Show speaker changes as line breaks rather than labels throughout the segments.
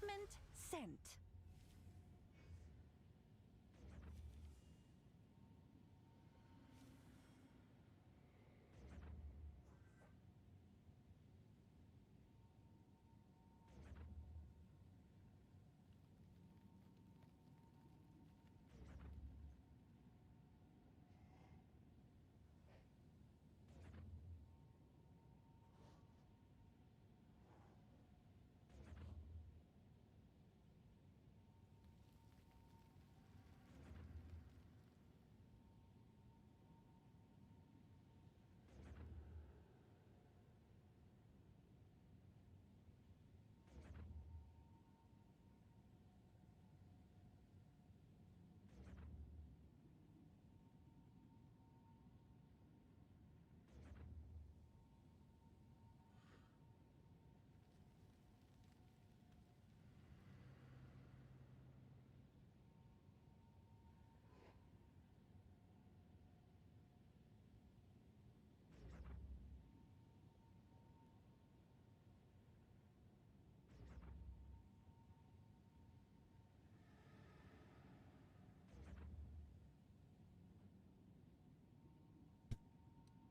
Shipment sent.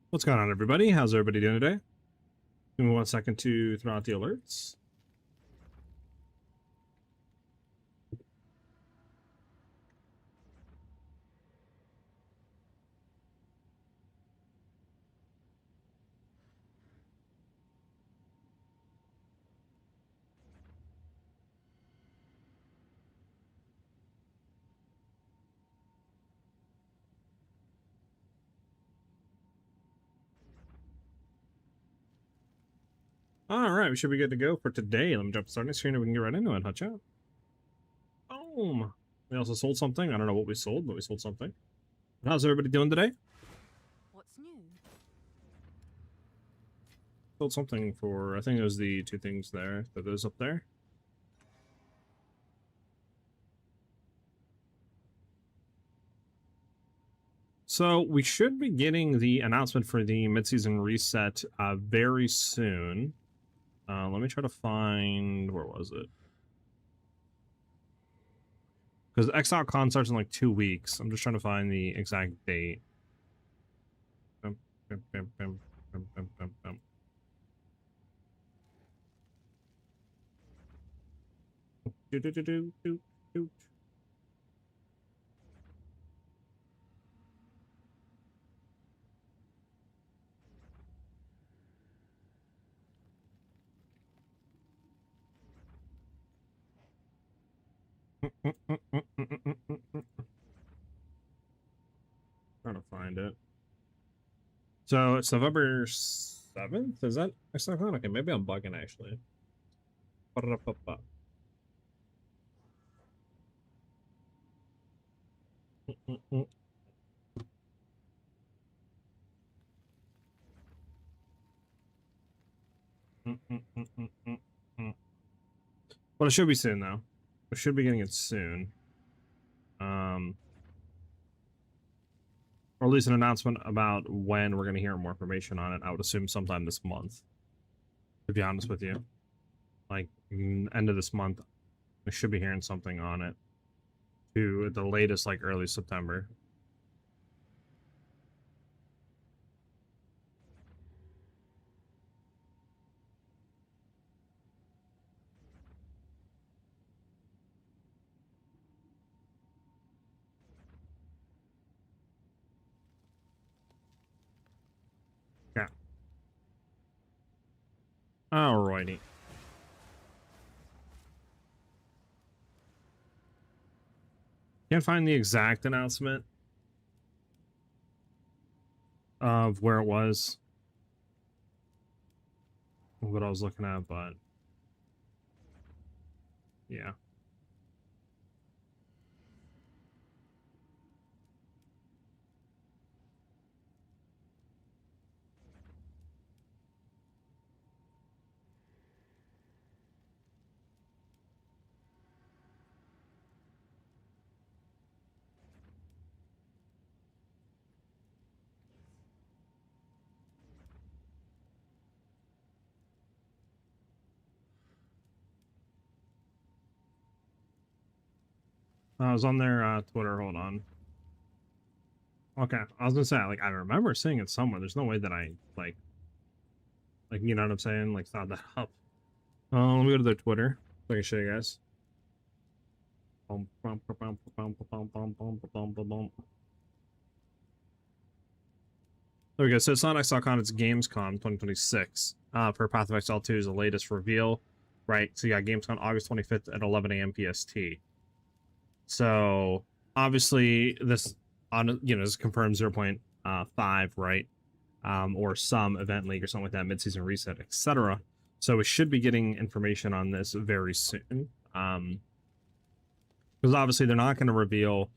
What's going on, everybody? How's everybody doing today? Give me 1 second to throw out the alerts. Alright, we should be good to go for today. Let me jump start screen and we can get right into it, huh, chat? Boom! We also sold something. I don't know what we sold, but we sold something. How's everybody doing today?
What's new?
Sold something for, I think it was the 2 things there, that is up there. So we should be getting the announcement for the mid-season reset very soon. Let me try to find, where was it? Because Exile Con starts in like 2 weeks. I'm just trying to find the exact date. Bum, bum, bum, bum, bum, bum, bum, bum. Do, do, do, do, do, do. Trying to find it. So it's November 7th? Is that Exile Con? Okay, maybe I'm bugging actually. Ba-da-da-ba-ba. Well, it should be soon though. We should be getting it soon. Or at least an announcement about when we're going to hear more information on it. I would assume sometime this month, to be honest with you. Like, end of this month, we should be hearing something on it. To the latest, like, early September. Yeah. Alrighty. Can't find the exact announcement of where it was, what I was looking at, but yeah. I was on their Twitter. Hold on. Okay, I was gonna say, like, I remember seeing it somewhere. There's no way that I like, you know what I'm saying? Like, thought that up. Let me go to their Twitter so I can show you guys. There we go. So it's not XLCon, it's Gamescom 2026. For Path of Exile 2 is the latest reveal, right? So you got Gamescom August 25th at 11 a.m. PST. So obviously this this confirmed 0.5, right? Or some event league or something like that, mid-season reset, etc. So we should be getting information on this very soon. Because obviously they're not going to reveal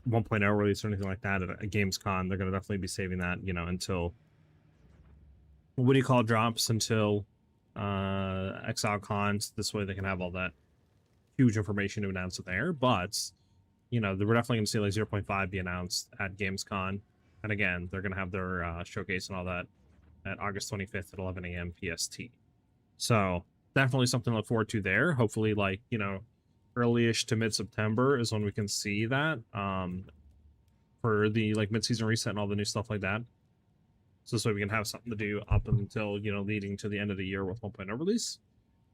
1.0 release or anything like that at a Gamescom. They're going to definitely be saving that, until drops, until Exile cons. This way they can have all that huge information to announce it there. But we're definitely going to see like 0.5 be announced at Gamescom. And again, they're going to have their showcase and all that at August 25th at 11 a.m. PST. So definitely something to look forward to there. Hopefully, like, early-ish to mid-September is when we can see that for the like mid-season reset and all the new stuff like that. So this way we can have something to do up until, leading to the end of the year with 1.0 release.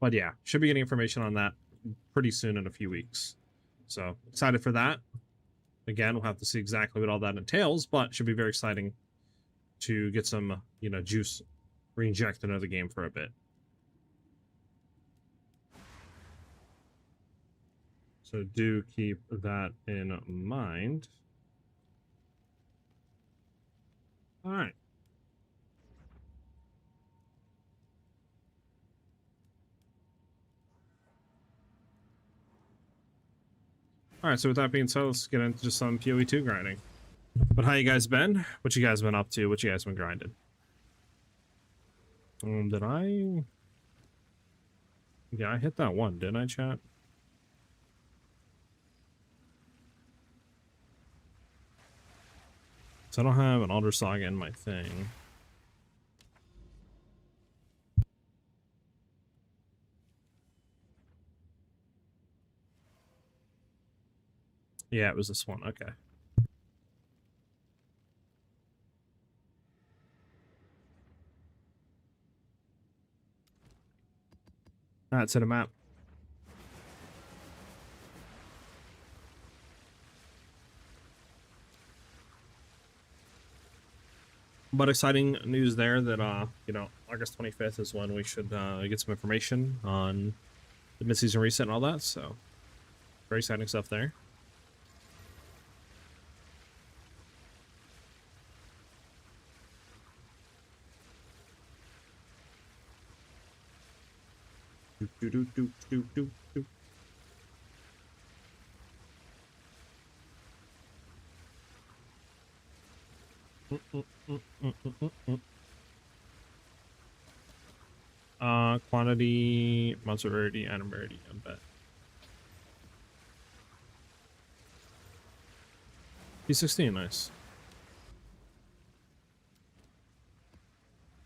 But yeah, should be getting information on that pretty soon in a few weeks. So excited for that. Again, we'll have to see exactly what all that entails, but should be very exciting to get some, juice re-injected into the game for a bit. So do keep that in mind. All right. All right, so with that being said, let's get into just some PoE 2 grinding. But how you guys been? What you guys been up to? What you guys been grinding? Did I... Yeah, I hit that one, didn't I, chat? So I don't have an Alder Saga in my thing. Yeah, it was this one. Okay. That's in a map. But exciting news there that, August 25th is when we should get some information on the mid-season reset and all that. So very exciting stuff there. Quantity, monster rarity, item rarity, I bet. P16, nice.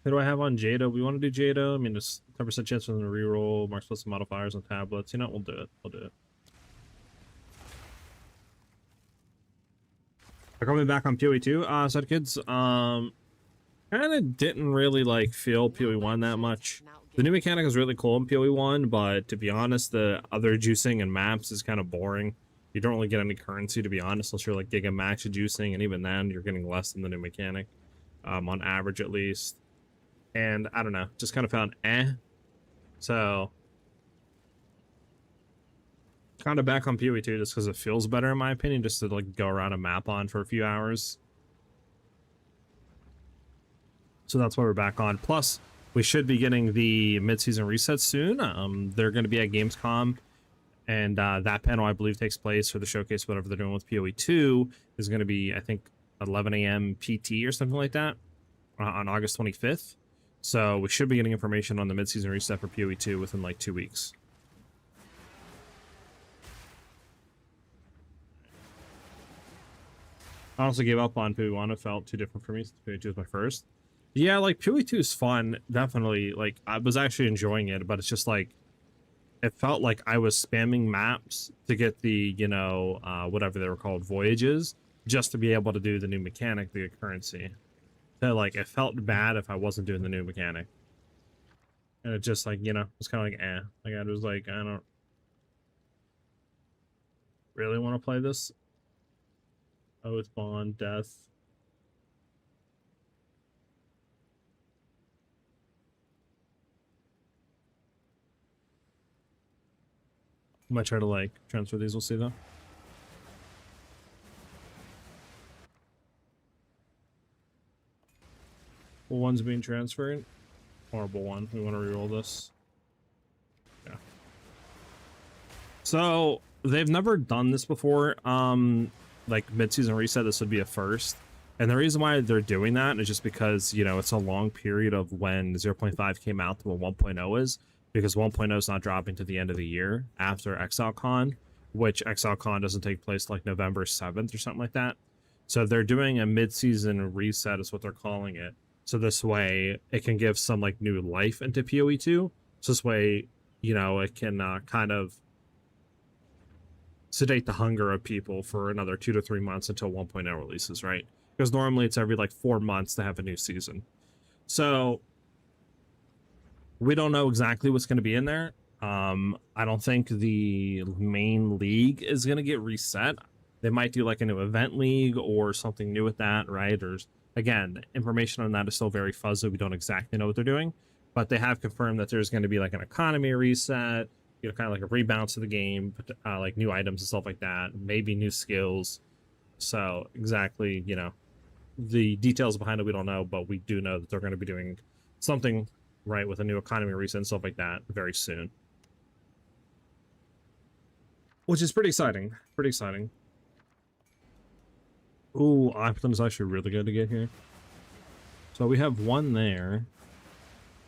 Who do I have on Jada? We want to do Jada. I mean, just 10% chance of the reroll, marks plus some modifiers on tablets. We'll do it. We'll do it. Coming back on PoE 2, said kids, kind of didn't really like feel PoE 1 that much. The new mechanic is really cool in PoE 1, but to be honest, the other juicing and maps is kind of boring. You don't really get any currency, to be honest, unless you're like Giga Max juicing, and even then, you're getting less than the new mechanic, on average at least. And I don't know, just kind of found So kind of back on PoE 2 just because it feels better in my opinion, just to like go around a map on for a few hours. So that's why we're back on. Plus, we should be getting the mid-season reset soon. They're going to be at Gamescom, and that panel I believe takes place, or the showcase, whatever they're doing with PoE 2, is going to be, I think, 11 a.m. PT or something like that on August 25th. So we should be getting information on the mid-season reset for PoE 2 within like 2 weeks. I also gave up on PoE 1. It felt too different for me. PoE 2 was my first. Yeah, like PoE 2 is fun, definitely. Like I was actually enjoying it, but it's just like it felt like I was spamming maps to get the, you know, whatever they were called, voyages, just to be able to do the new mechanic, the currency. So like it felt bad if I wasn't doing the new mechanic. And it just like, you know, it's kind of like like I was like, I don't really want to play this. Oath, bond, death. I might try to like transfer these, we'll see though. Well, one's being transferred. Horrible one. We want to reroll this. Yeah. So they've never done this before. Like mid-season reset, this would be a first. And the reason why they're doing that is just because, you know, it's a long period of when 0.5 came out to what 1.0 is, because 1.0 is not dropping to the end of the year after ExileCon, which ExileCon doesn't take place like November 7th or something like that. So they're doing a mid-season reset is what they're calling it. So this way it can give some like new life into PoE 2. So this way, you know, it can kind of sedate the hunger of people for another 2 to 3 months until 1.0 releases, right? Because normally it's every like 4 months to have a new season. So we don't know exactly what's going to be in there. I don't think the main league is going to get reset. They might do like a new event league or something new with that, right? Or again, information on that is still very fuzzy. We don't exactly know what they're doing, but they have confirmed that there's going to be like an economy reset, you know, kind of like a rebalance of the game, like new items and stuff like that, maybe new skills. So exactly, you know, the details behind it we don't know, but we do know that they're going to be doing something right with a new economy reset and stuff like that very soon, which is pretty exciting. Pretty exciting. Ooh, Optimum is actually really good to get here. So we have one there.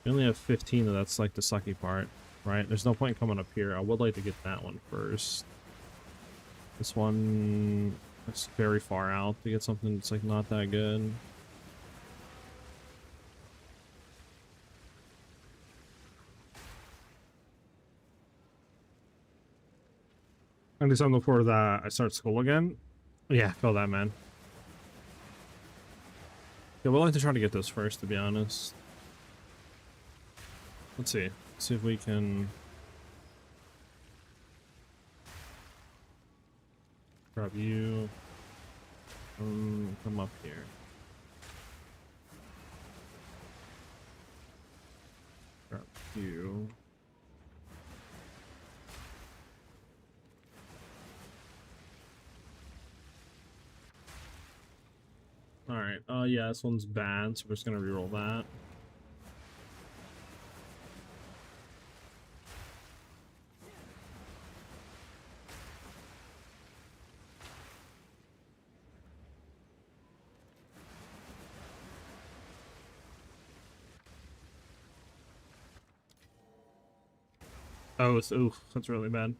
We only have 15, and that's like the sucky part, right? There's no point coming up here. I would like to get that one first. This one is very far out to get something that's like not that good. And this time before that I start school again. Yeah, feel that, man. Yeah, we'll like to try to get this first, to be honest. Let's see. See if we can grab you. Come up here. Grab you. Alright, yeah, this one's bad, so we're just gonna reroll that. Oh, it's, oof, that's really bad.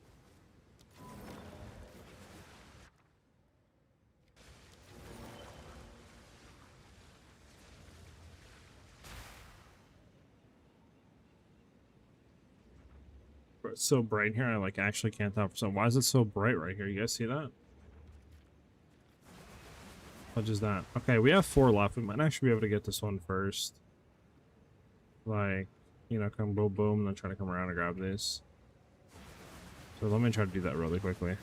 It's so bright here, I like actually can't tell for some. Why is it so bright right here? You guys see that? What is that? Okay, we have 4 left. We might actually be able to get this one first. Like, you know, come boom, boom, and then try to come around and grab these. So let me try to do that really quickly.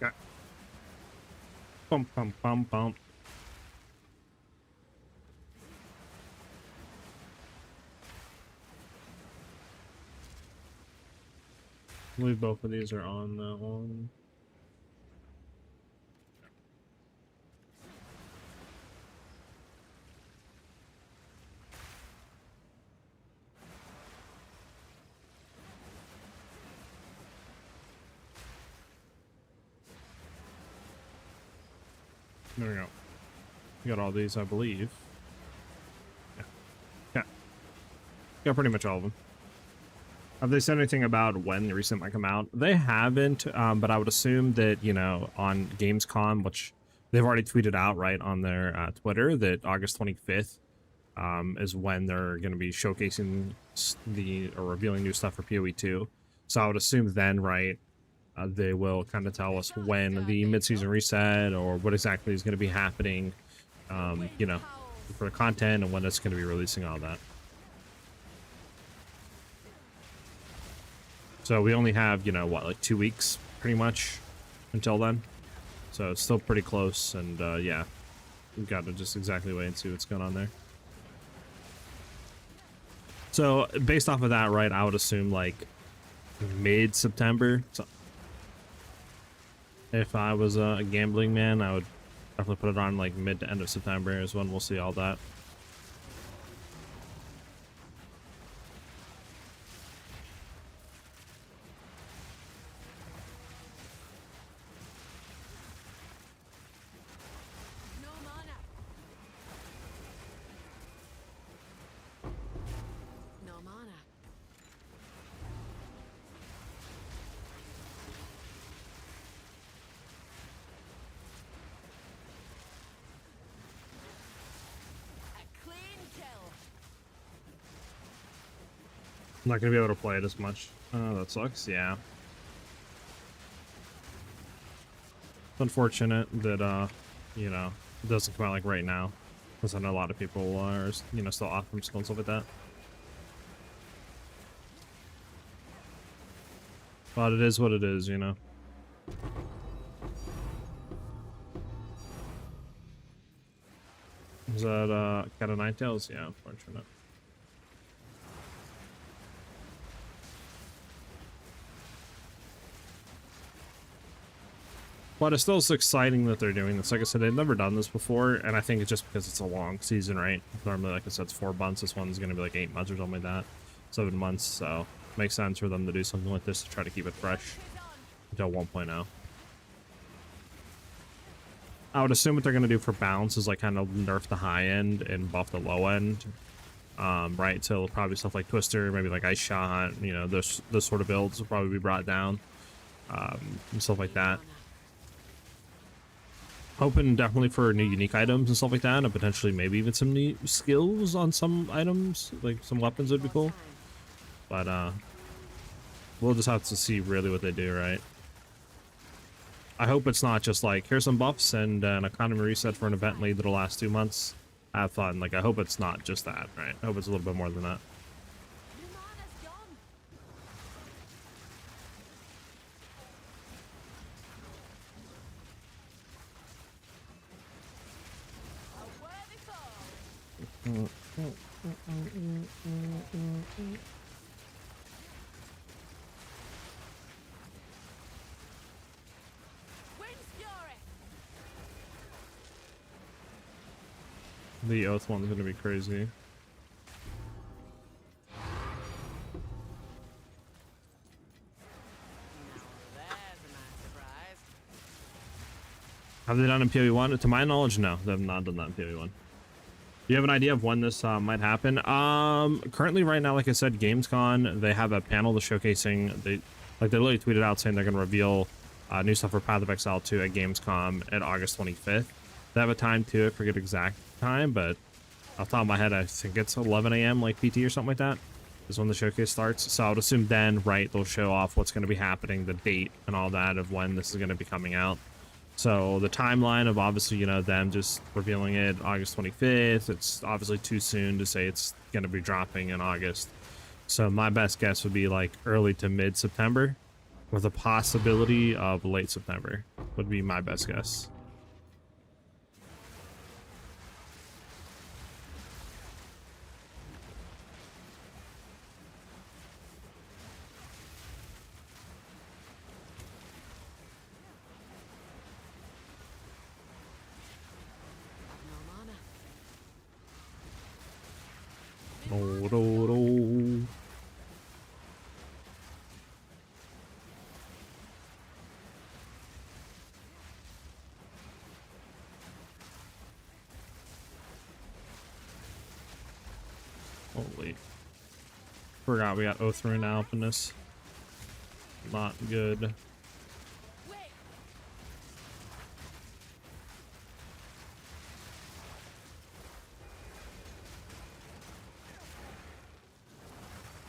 Okay. Bum, bum, bum, bum. I believe both of these are on that one. There we go. We got all these, I believe. Yeah. Got pretty much all of them. Have they said anything about when the reset might come out? They haven't, but I would assume that, you know, on Gamescom, which they've already tweeted out, right, on their Twitter, that August 25th is when they're going to be showcasing or revealing new stuff for PoE 2. So I would assume then, right, they will kind of tell us when the mid-season reset or what exactly is going to be happening, you know, for the content and when it's going to be releasing all that. So we only have, you know, what, like 2 weeks pretty much until then. So it's still pretty close. And yeah, we've got to just exactly wait and see what's going on there. So based off of that, right, I would assume like mid-September. So if I was a gambling man, I would definitely put it on like mid to end of September is when we'll see all that. I'm not gonna be able to play it as much. Oh, that sucks. Yeah. It's unfortunate that you know, it doesn't come out like right now, because I know a lot of people are, you know, still off from school and stuff like that. But it is what it is, you know. Is that Cat of Ninetales? Yeah, unfortunate. But it's still exciting that they're doing this. Like I said, they've never done this before, and I think it's just because it's a long season, right? Normally, like I said, it's 4 months. This one's going to be like 8 months or something like that. 7 months, so it makes sense for them to do something like this to try to keep it fresh until 1.0. I would assume what they're going to do for balance is like kind of nerf the high end and buff the low end, right? So probably stuff like Twister, maybe like Ice Shot, you know, those sort of builds will probably be brought down, and stuff like that. Hoping definitely for new unique items and stuff like that, and potentially maybe even some new skills on some items, like some weapons would be cool. But we'll just have to see really what they do, right? I hope it's not just like, here's some buffs and an economy reset for an event lead that'll last 2 months. Have fun. Like, I hope it's not just that, right? I hope it's a little bit more than that. The Oath one's gonna be crazy. Have they done in PoE 1? To my knowledge, no. They have not done that in PoE 1. Do you have an idea of when this might happen? Currently, right now, like I said, Gamescom, they have a panel to showcasing. They literally tweeted out saying they're going to reveal new stuff for Path of Exile 2 at Gamescom at August 25th. They have a time too. I forget exact time, but off the top of my head, I think it's 11 a.m. like PT or something like that is when the showcase starts. So I would assume then, right, they'll show off what's going to be happening, the date and all that of when this is going to be coming out. So the timeline of obviously, you know, them just revealing it August 25th, it's obviously too soon to say it's going to be dropping in August. So my best guess would be like early to mid-September with a possibility of late September would be my best guess. Holy. Forgot we got Othrin now up in this. Not good.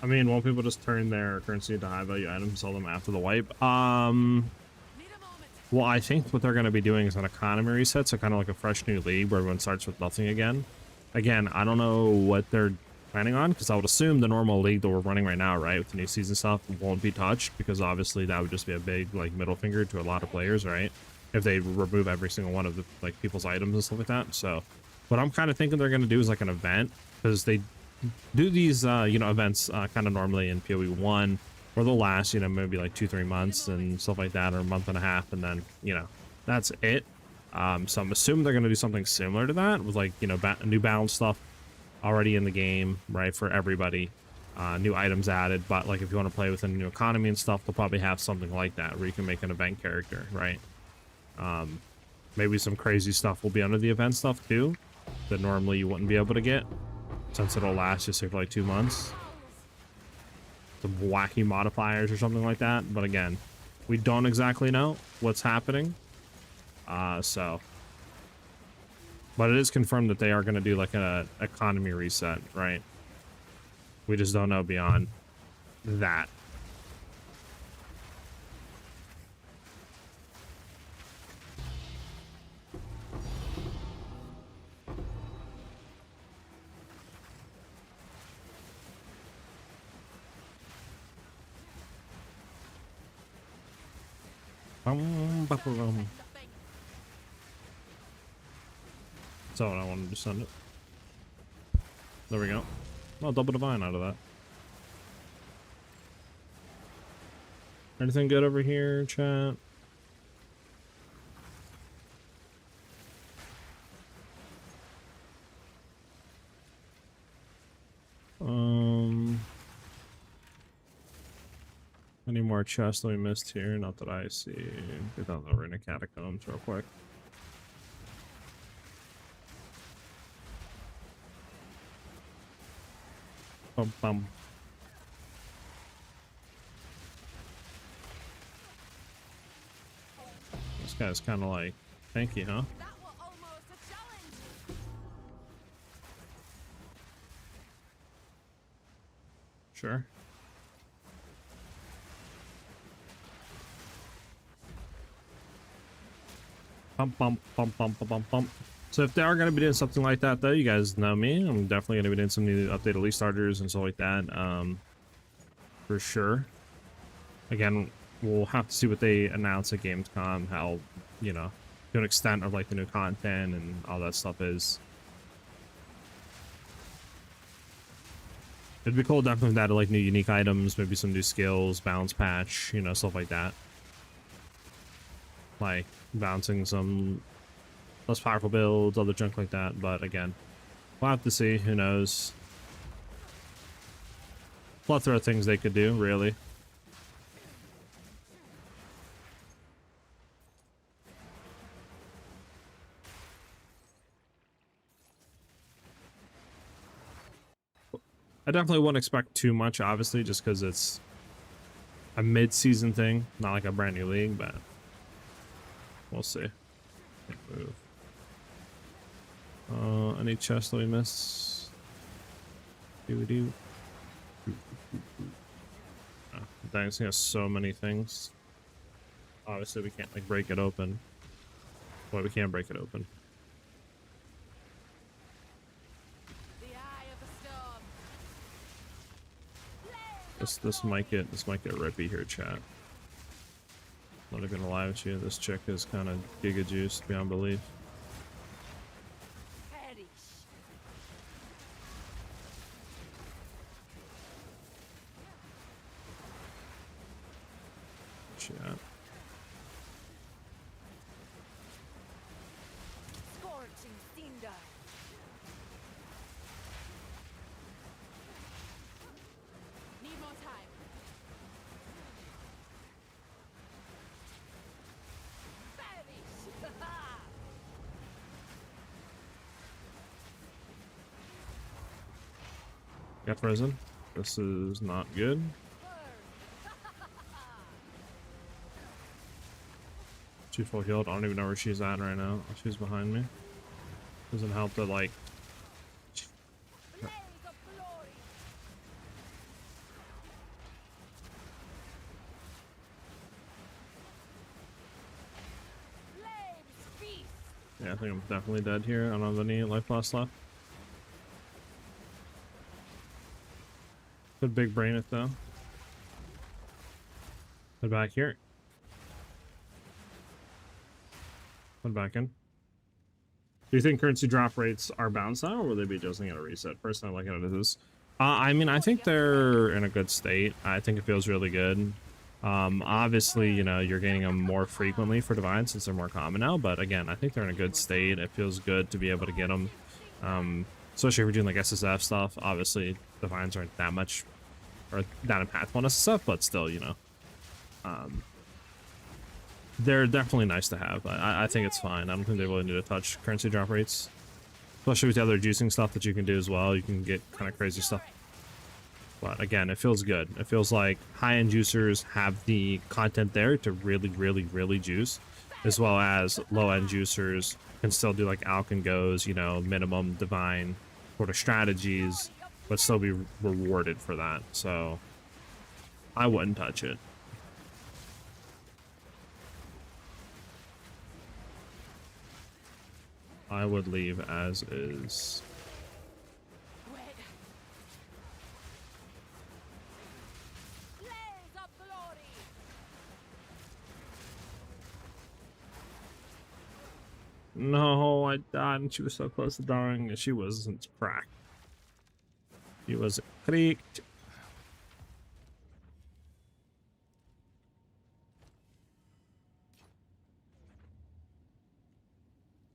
I mean, won't people just turn their currency into high value items and sell them after the wipe? Well, I think what they're going to be doing is an economy reset, so kind of like a fresh new league where everyone starts with nothing again. Again, I don't know what they're planning on, because I would assume the normal league that we're running right now, right, with the new season stuff, won't be touched, because obviously that would just be a big, like, middle finger to a lot of players, right? If they remove every single one of the, like, people's items and stuff like that. So what I'm kind of thinking they're going to do is like an event, because they do these, you know, events kind of normally in PoE 1, where they'll last, you know, maybe like 2-3 months and stuff like that, or a month and a half, and then, you know, that's it. So I'm assuming they're going to do something similar to that, with, like, you know, new balance stuff already in the game, right, for everybody. New items added, but, like, if you want to play with a new economy and stuff, they'll probably have something like that, where you can make an event character, right? Maybe some crazy stuff will be under the event stuff, too, that normally you wouldn't be able to get, since it'll last just, say, for, like, 2 months. Some wacky modifiers or something like that, but again, we don't exactly know what's happening. So, but it is confirmed that they are going to do like a economy reset, right? We just don't know beyond that. So I wanted to send it. There we go. Oh, double divine out of that. Anything good over here, chat? Any more chests that we missed here? Not that I see. Get down the arena catacombs real quick. Bum bum. This guy's kind of like tanky, huh? Sure. Bump, bump, bump, bump, bump, bump, bump. So if they are going to be doing something like that, though, you guys know me. I'm definitely going to be doing some new updated elite starters and stuff like that. For sure. Again, we'll have to see what they announce at Gamescom, how, you know, to an extent of like the new content and all that stuff is. It'd be cool definitely to add like new unique items, maybe some new skills, balance patch, you know, stuff like that. Like bouncing some less powerful builds, other junk like that, but again, we'll have to see, who knows. Plethora of things they could do, really. I definitely wouldn't expect too much, obviously, just because it's a mid-season thing, not like a brand new league, but we'll see. Can't move. Any chests that we miss? Do. Dancing has so many things. Obviously, we can't like break it open. Well, we can break it open. This might get rippy here, chat. Not even gonna lie with you, this chick is kind of giga juiced beyond belief. Chat. Got frozen. This is not good. She's full healed. I don't even know where she's at right now. She's behind me. Doesn't help that, like... Yeah, I think I'm definitely dead here. I don't have any life loss left. Could big brain it though. Head back here. Head back in. Do you think currency drop rates are balanced now, or will they be adjusting at a reset? Personally, I like it as is. I mean, I think they're in a good state. I think it feels really good. Obviously, you know, you're getting them more frequently for Divine since they're more common now, but again, I think they're in a good state. It feels good to be able to get them. Especially if we're doing like SSF stuff. Obviously, Divines aren't that much, or that impactful on SSF, but still, you know. They're definitely nice to have. I think it's fine. I don't think they really need to touch currency drop rates. Especially with the other juicing stuff that you can do as well. You can get kind of crazy stuff. But again, it feels good. It feels like high-end juicers have the content there to really, really, really juice. As well as low-end juicers can still do like Alk and Goes, you know, minimum divine sort of strategies, but still be rewarded for that. So I wouldn't touch it. I would leave as is. No, I died and she was so close to dying and she wasn't cracked. She was creaked.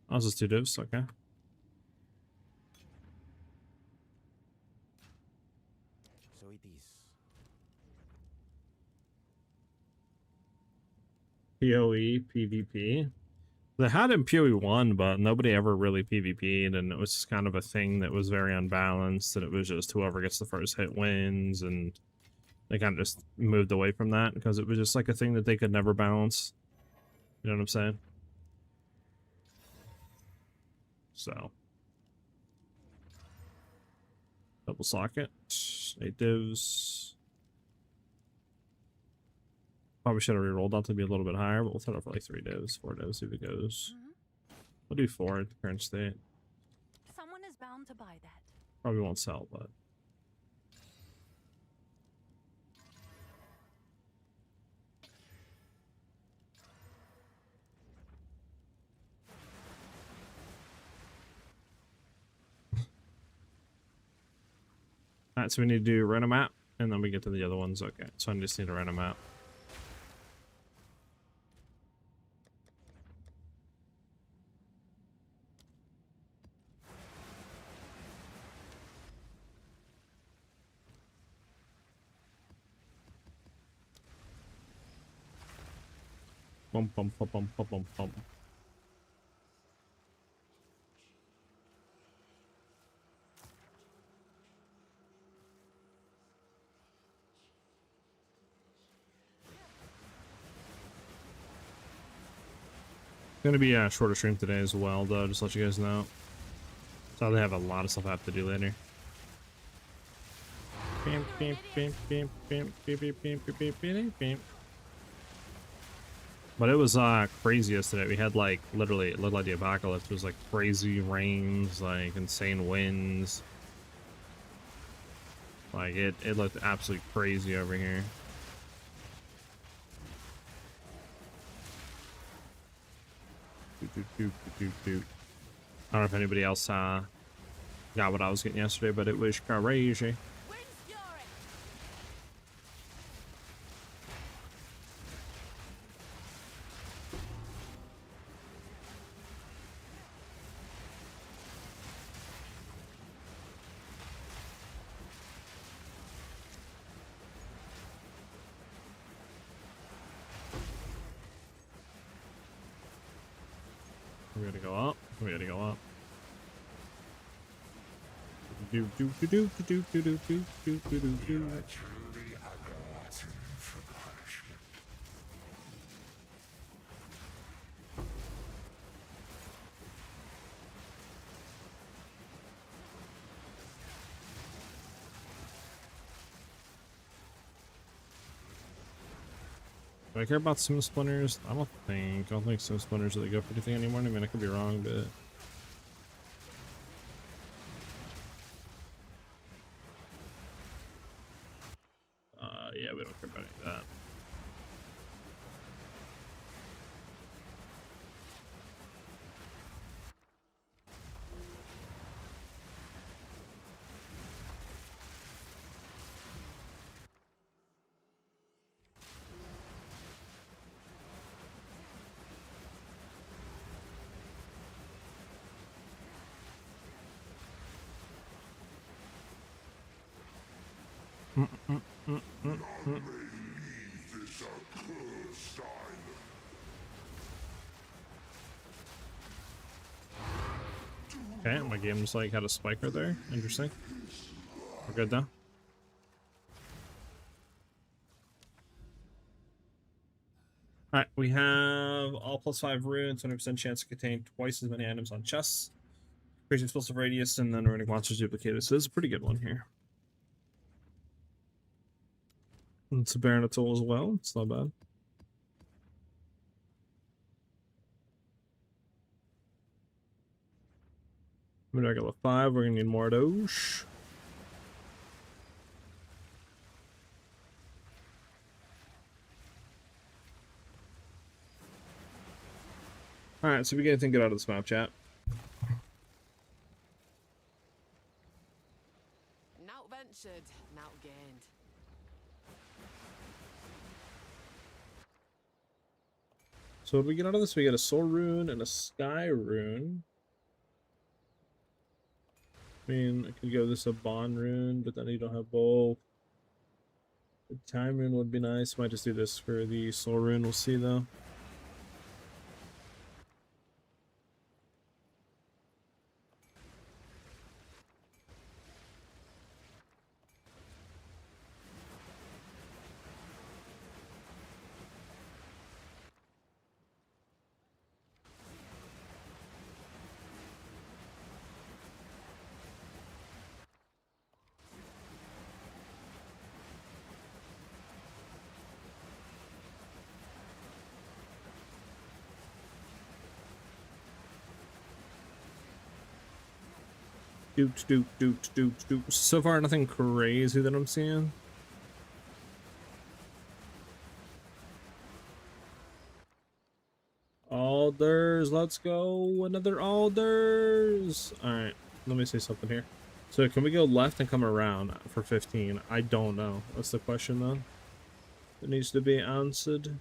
I was just 2 divs, okay.
So it is.
PoE, PvP. They had in PoE 1, but nobody ever really PvP'd, and it was just kind of a thing that was very unbalanced, and it was just whoever gets the first hit wins, and they kind of just moved away from that because it was just like a thing that they could never balance. You know what I'm saying? So. Double socket. 8 divs. Probably should have re-rolled out to be a little bit higher, but we'll set up for like 3 divs, 4 divs, see if it goes. We'll do 4 at the current state.
Someone is bound to buy that.
Probably won't sell, but. Alright, so we need to do random map, and then we get to the other ones. Okay, so I just need a random map. Bum bum bum bum bum bum bum. Gonna be a shorter stream today as well, though, just to let you guys know. So they have a lot of stuff I have to do later. But it was crazy yesterday. We had like literally, it looked like the apocalypse. It was like crazy rains, like insane winds. Like it looked absolutely crazy over here. I don't know if anybody else got what I was getting yesterday, but it was crazy. We gotta go up. We gotta go up. Do do do do do do do do do do do do. Do I care about sim splinters? I don't think sim splinters really go for anything anymore. I mean, I could be wrong, but yeah, we don't care about any of that. Mm, mm, mm, mm, mm. Okay, my game's like had a spike right there. Interesting. We're good though. Alright, we have all +5 runes, 100% chance to contain twice as many items on chests. Crazy explosive radius, and then runic monsters duplicated. So this is a pretty good one here. It's a Baron tool as well. It's not bad. Maybe I got level 5. We're gonna need more of those. Alright, so we get anything good out of this map, chat?
Not ventured, not gained.
So what do we get out of this? We get a soul rune and a sky rune. I mean, I could go this a bond rune, but then you don't have both. The time rune would be nice. Might just do this for the soul rune. We'll see though. Doot. So far, nothing crazy that I'm seeing. Alders, let's go. Another Alders. Alright, let me say something here. So can we go left and come around for 15? I don't know. That's the question then. It needs to be answered.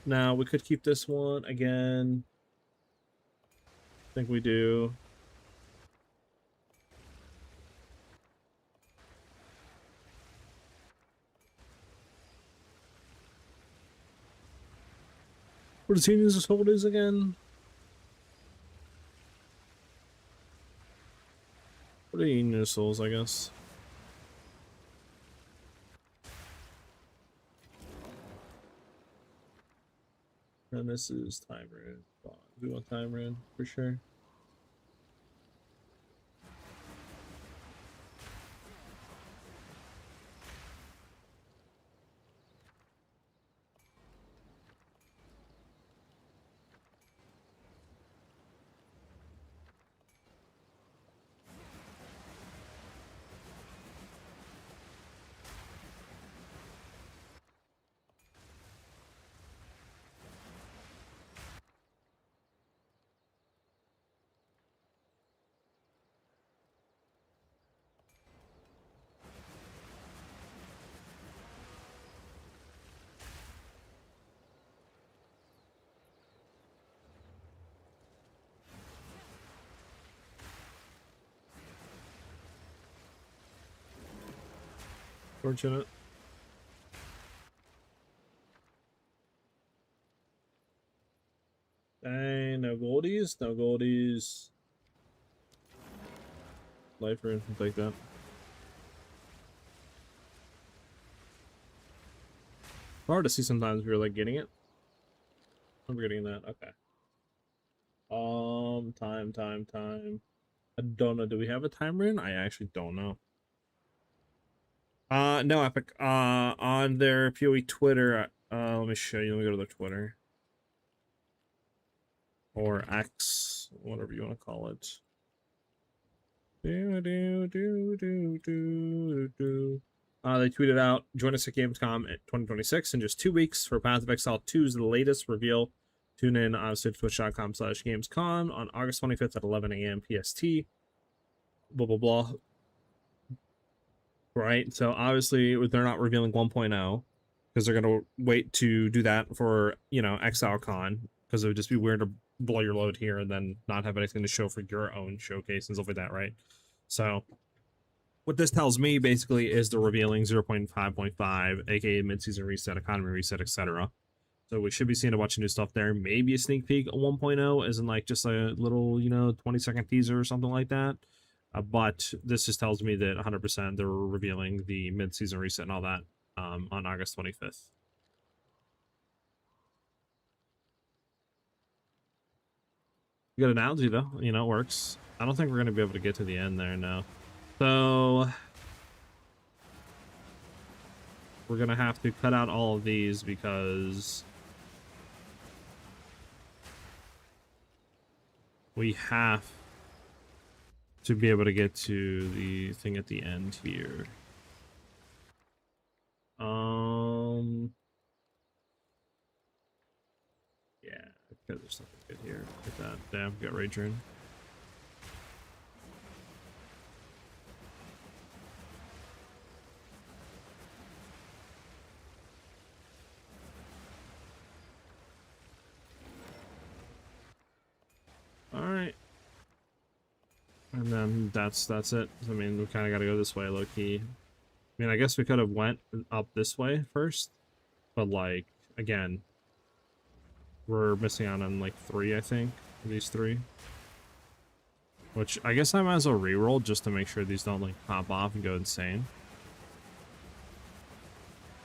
Now, we could keep this one again. I think we do. What does he use his holders again? What are you in your souls, I guess? And this is time rune. We want time rune for sure. Fortunate. Dang, no goldies, no goldies. life or anything like that. Hard to see sometimes if you're like getting it. I'm getting that. Okay. Time. I don't know. Do we have a timer in? I actually don't know. No, Epic. On their PoE Twitter. Let me show you. Let me go to their Twitter. Or X, whatever you want to call it. They tweeted out, join us at Gamescom at 2026 in just 2 weeks for Path of Exile 2's the latest reveal. Tune in on twitch.com/Gamescom on August 25th at 11 a.m. PST. Blah, blah, blah. Right? So obviously they're not revealing 1.0 because they're going to wait to do that for, you know, Exile Con, because it would just be weird to blow your load here and then not have anything to show for your own showcase and stuff like that, right? So what this tells me basically is they're revealing 0.5.5, aka mid-season reset, economy reset, etc. So we should be seeing a bunch of new stuff there. Maybe a sneak peek at 1.0 isn't like just a little, you know, 20-second teaser or something like that. But this just tells me that 100% they're revealing the mid-season reset and all that on August 25th. Good analogy though, you know, it works. I don't think we're gonna be able to get to the end there now. So we're gonna have to cut out all of these because we have to be able to get to the thing at the end here. Yeah, because there's something good here. Look at that. Damn, got Rage Rune. Alright. And then that's it. I mean, we kind of got to go this way, low key. I mean, I guess we could have went up this way first, but like, again, we're missing out on like 3, I think, these 3. Which I guess I might as well reroll just to make sure these don't like pop off and go insane.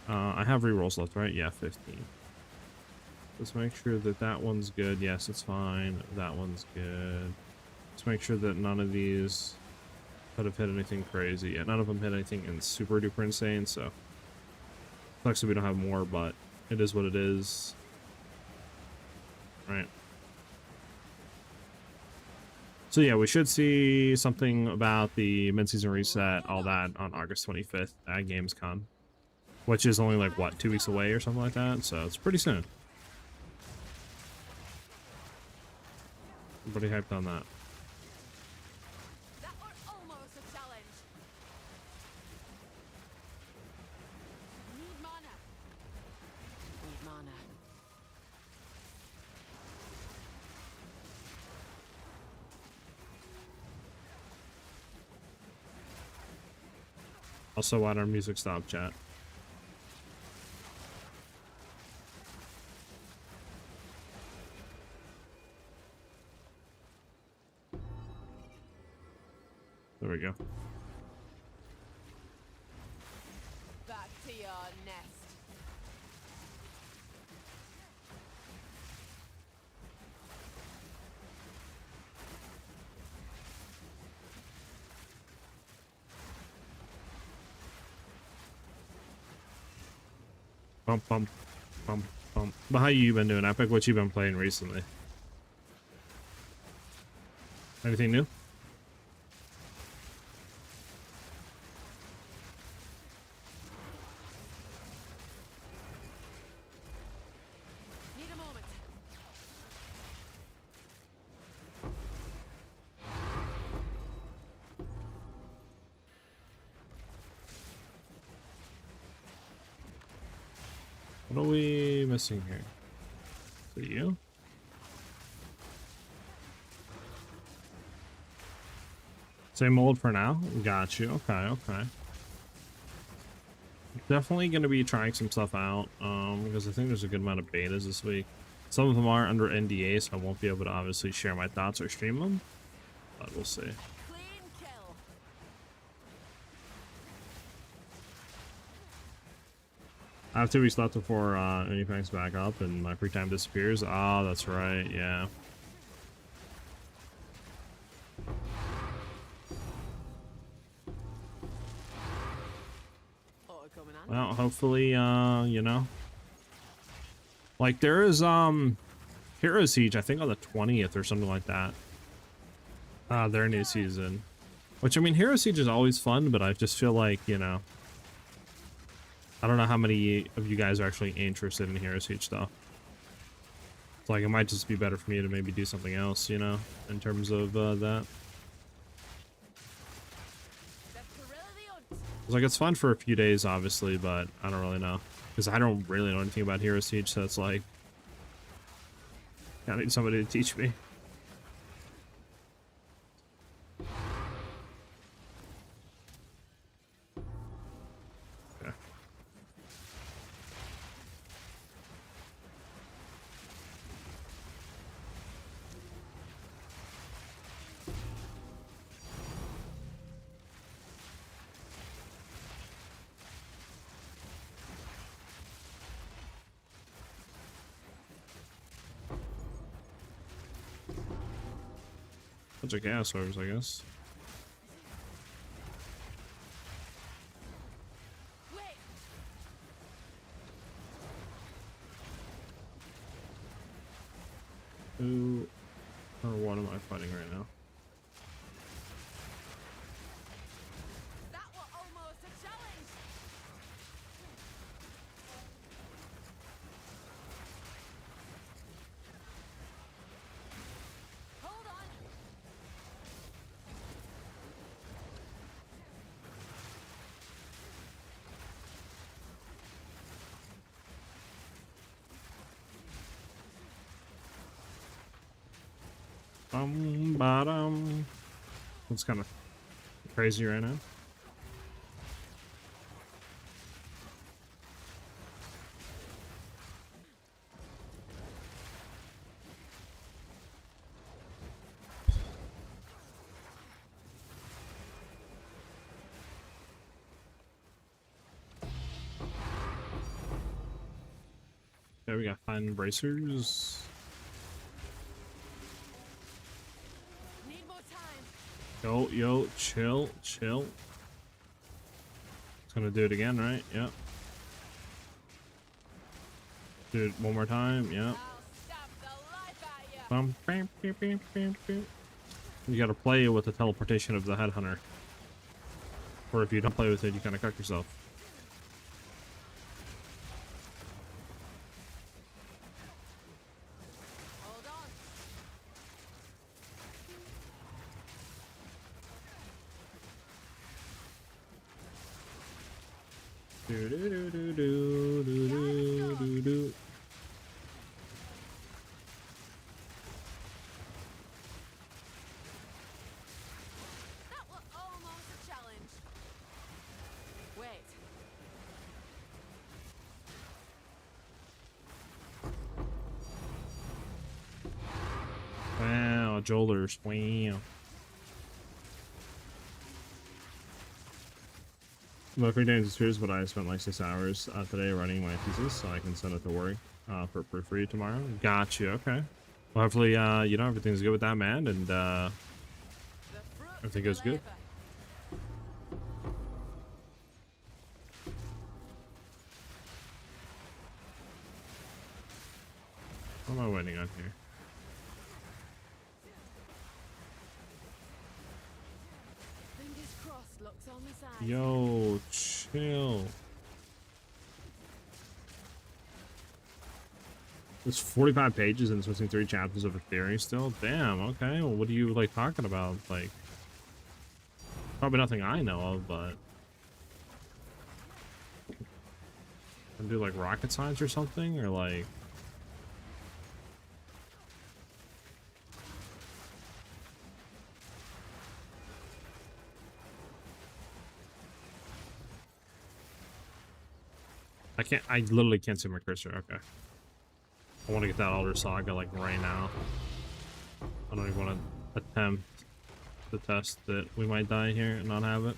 I have rerolls left, right? Yeah, 15. Let's make sure that that one's good. Yes, it's fine. That one's good. Let's make sure that none of these could have hit anything crazy. Yeah, none of them hit anything in super duper insane, so sucks that we don't have more, but it is what it is. Right. So yeah, we should see something about the mid-season reset, all that, on August 25th at Gamescom, which is only like, what, 2 weeks away or something like that, so it's pretty soon. I'm pretty hyped on that.
That was almost a challenge. Need mana. Need mana.
Also, why don't our music stop, chat? There we go.
Back to your nest.
Bump, bump, bump, bump. But how you been doing, Epic? What you been playing recently? Anything new?
Need a moment.
What are we missing here? Is it you? Same mold for now? Got you. Okay, okay. Definitely going to be trying some stuff out, because I think there's a good amount of betas this week. Some of them are under NDA, so I won't be able to obviously share my thoughts or stream them, but we'll see.
Clean kill.
I have 2 weeks left before anything's back up and my free time disappears. Ah, that's right, yeah.
Ought to come in handy.
Well, hopefully, you know. Like, there is, Hero Siege, I think on the 20th or something like that. Their new season. Which, I mean, Hero Siege is always fun, but I just feel like, you know, I don't know how many of you guys are actually interested in Hero Siege, though. It's like, it might just be better for me to maybe do something else, you know, in terms of, that.
The thrill of the hunt.
It's like, it's fun for a few days, obviously, but I don't really know. Because I don't really know anything about Hero Siege, so it's like, I need somebody to teach me. Okay. Bunch of gas orbs, I guess.
Wait.
Who or what am I fighting right now?
That was almost a challenge. Hold on.
Bottom. It's kind of crazy right now. Okay, we got fine bracers.
Need more time.
Yo, chill. It's gonna do it again, right? Yep. Do it one more time. Yep.
I'll stab the life out you.
You gotta play with the teleportation of the headhunter. Or if you don't play with it, you kind of cuck yourself.
Hold on.
Do do do do do do do do.
That was almost a challenge. Wait.
Wow, Jolers. Wow. My free day disappears, but I spent like 6 hours today writing my thesis, so I can send it to work for proofread tomorrow. Got you. Okay. Well, hopefully, you know, everything's good with that, man, and
The fruit
everything
of
goes
your
good.
labor.
What am I waiting on here?
Fingers crossed, looks on the side.
Yo, chill. There's 45 pages and it's missing 3 chapters of a theory still? Damn, okay. Well, what are you, like, talking about? Like, probably nothing I know of, but... Can do, like, rocket science or something? Or, like... I literally can't see my cursor. Okay. I want to get that Elder Saga, like, right now. I don't even want to attempt to test that we might die here and not have it.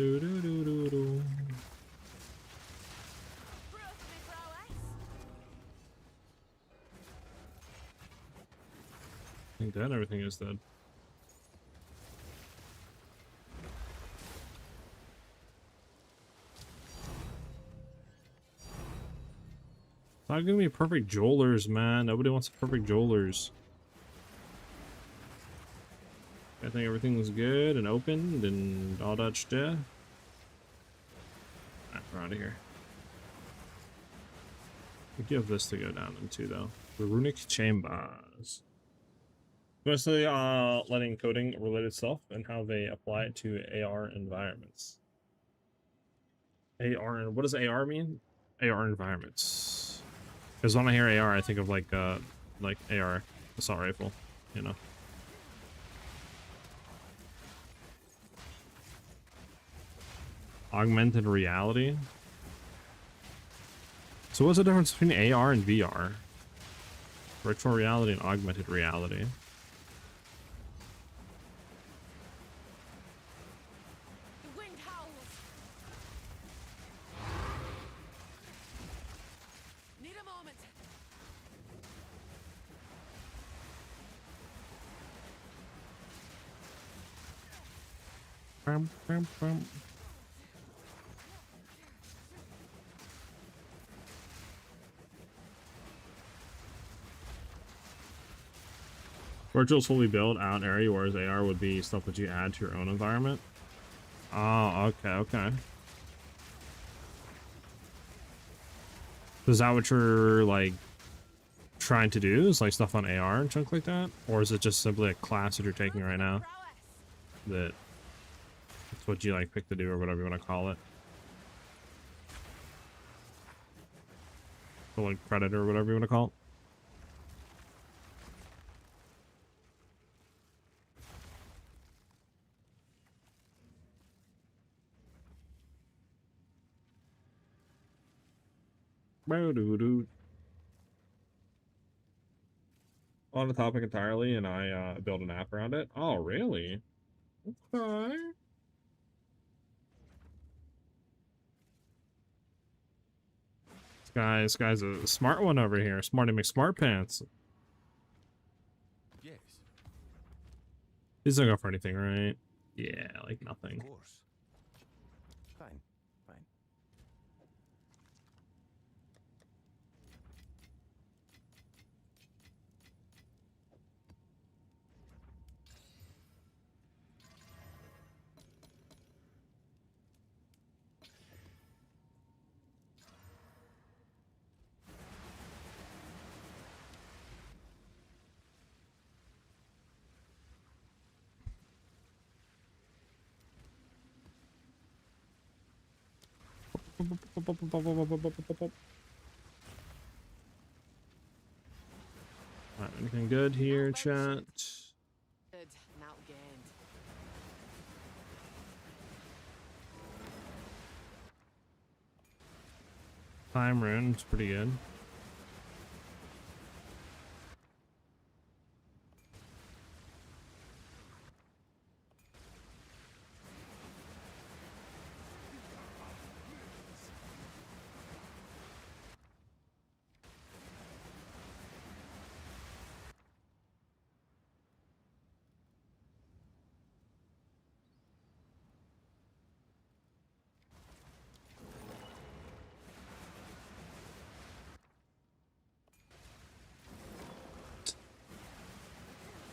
Do-do-do-do-do.
Prove me prowess.
I think that everything is dead. It's not gonna be perfect jewelers, man. Nobody wants perfect jewelers. I think everything was good and opened and all that stuff. Alright, we're out of here. We do have this to go down into though. The runic chambers. Mostly letting coding related stuff and how they apply it to AR environments. AR, what does AR mean? AR environments. Because when I hear AR, I think of like AR assault rifle, you know. Augmented reality. So what's the difference between AR and VR? Virtual reality and augmented reality.
The wind howls. Need a moment.
Bum, bum, bum. Virtual's fully built out area, whereas AR would be stuff that you add to your own environment. Oh, okay, okay. Is that what you're like trying to do? Is like stuff on AR and junk like that? Or is it just simply a class that you're taking right now? That it's what you like pick to do or whatever you want to call it. So like Predator or whatever you want to call it. On the topic entirely, and I built an app around it. Oh, really? Okay. This guy's a smart one over here. Smarty McSmartpants.
Yes,
He's not going for anything, right? Yeah, like nothing.
of course. Fine, fine.
Alright, anything good here, chat?
Good. Now gained.
Time rune, it's pretty good.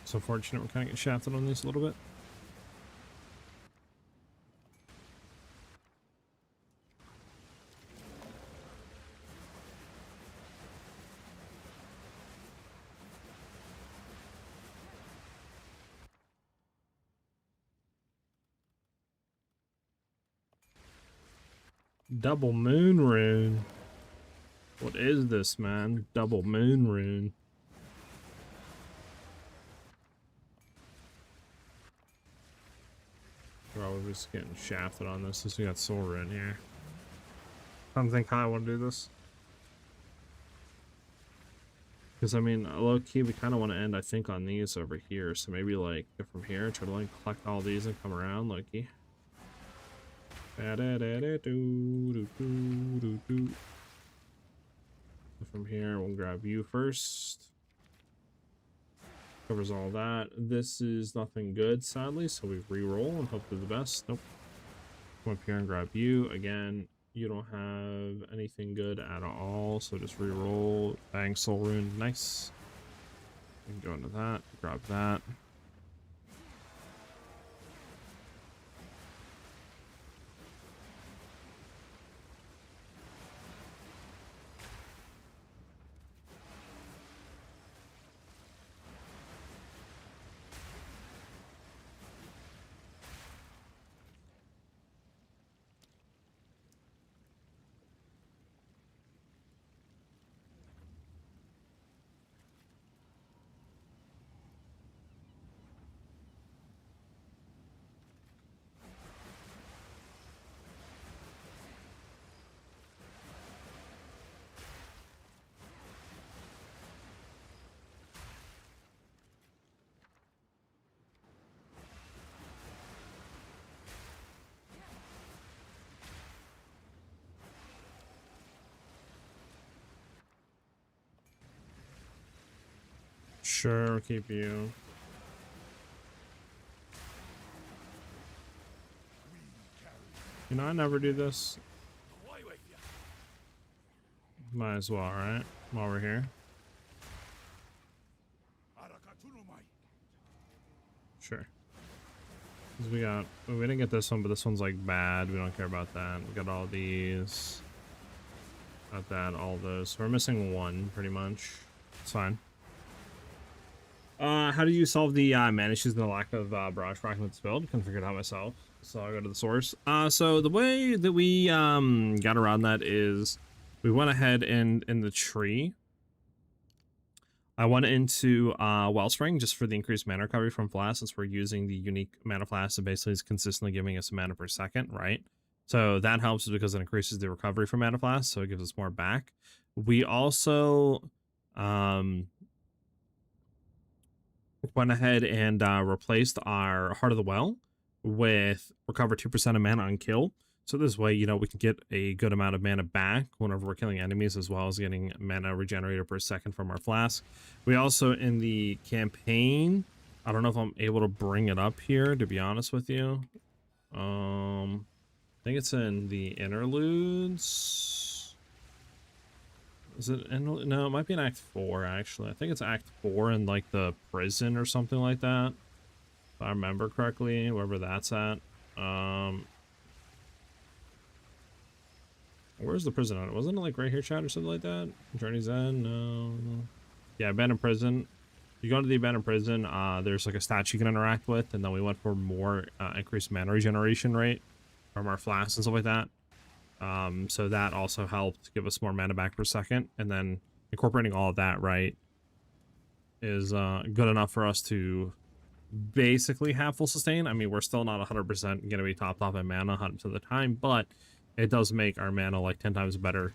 It's unfortunate we're kind of getting shafted on this a little bit. Double moon rune. What is this, man? Double moon rune. Probably just getting shafted on this since we got soul rune here. I don't think I want to do this. Because, I mean, low-key, we kind of want to end, I think, on these over here. So maybe, like, go from here, try to, like, collect all these and come around, low-key. From here, we'll grab you first. Covers all that. This is nothing good, sadly, so we re-roll and hope for the best. Nope. Come up here and grab you. Again, you don't have anything good at all, so just re-roll. Bang, soul rune. Nice. We can go into that. Grab that. Sure, I'll keep you. You know, I never do this. Might as well, right? While we're here. Sure. 'Cause we didn't get this one, but this one's like bad. We don't care about that. We got all these. Got that, all those. So we're missing one, pretty much. It's fine. How do you solve the mana issues and the lack of barrage proc with this build? Couldn't figure it out myself, so I'll go to the source. So the way that we got around that is we went ahead and in the tree, I went into Wellspring just for the increased mana recovery from Flask, since we're using the unique mana Flask that basically is consistently giving us mana per second, right? So that helps because it increases the recovery from mana Flask, so it gives us more back. We also went ahead and replaced our Heart of the Well with recover 2% of mana on kill. So this way, you know, we can get a good amount of mana back whenever we're killing enemies, as well as getting mana regenerated per second from our flask. We also, in the campaign, I don't know if I'm able to bring it up here, to be honest with you. I think it's in the interludes. Is it in, no, it might be in Act 4, actually. I think it's Act 4 in, like, the prison or something like that. If I remember correctly, wherever that's at. Where's the prison on it? Wasn't it, like, right here, chat, or something like that? Journey's End? No. Yeah, abandoned prison. You go to the abandoned prison, there's, like, a statue you can interact with, and then we went for more increased mana regeneration rate from our flasks and stuff like that. So that also helped give us more mana back per second, and then incorporating all of that, right, is good enough for us to basically have full sustain. I mean, we're still not 100% going to be topped off in mana 100% of the time, but it does make our mana like 10 times better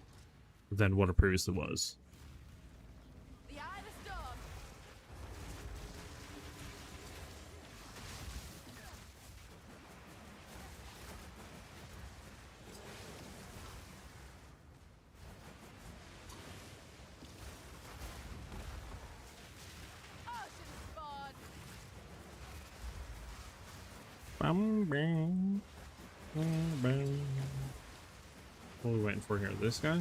than what it previously was.
The eye of the storm. Ocean spawn.
Bam, bam, bam, bam. What are we waiting for here? This guy?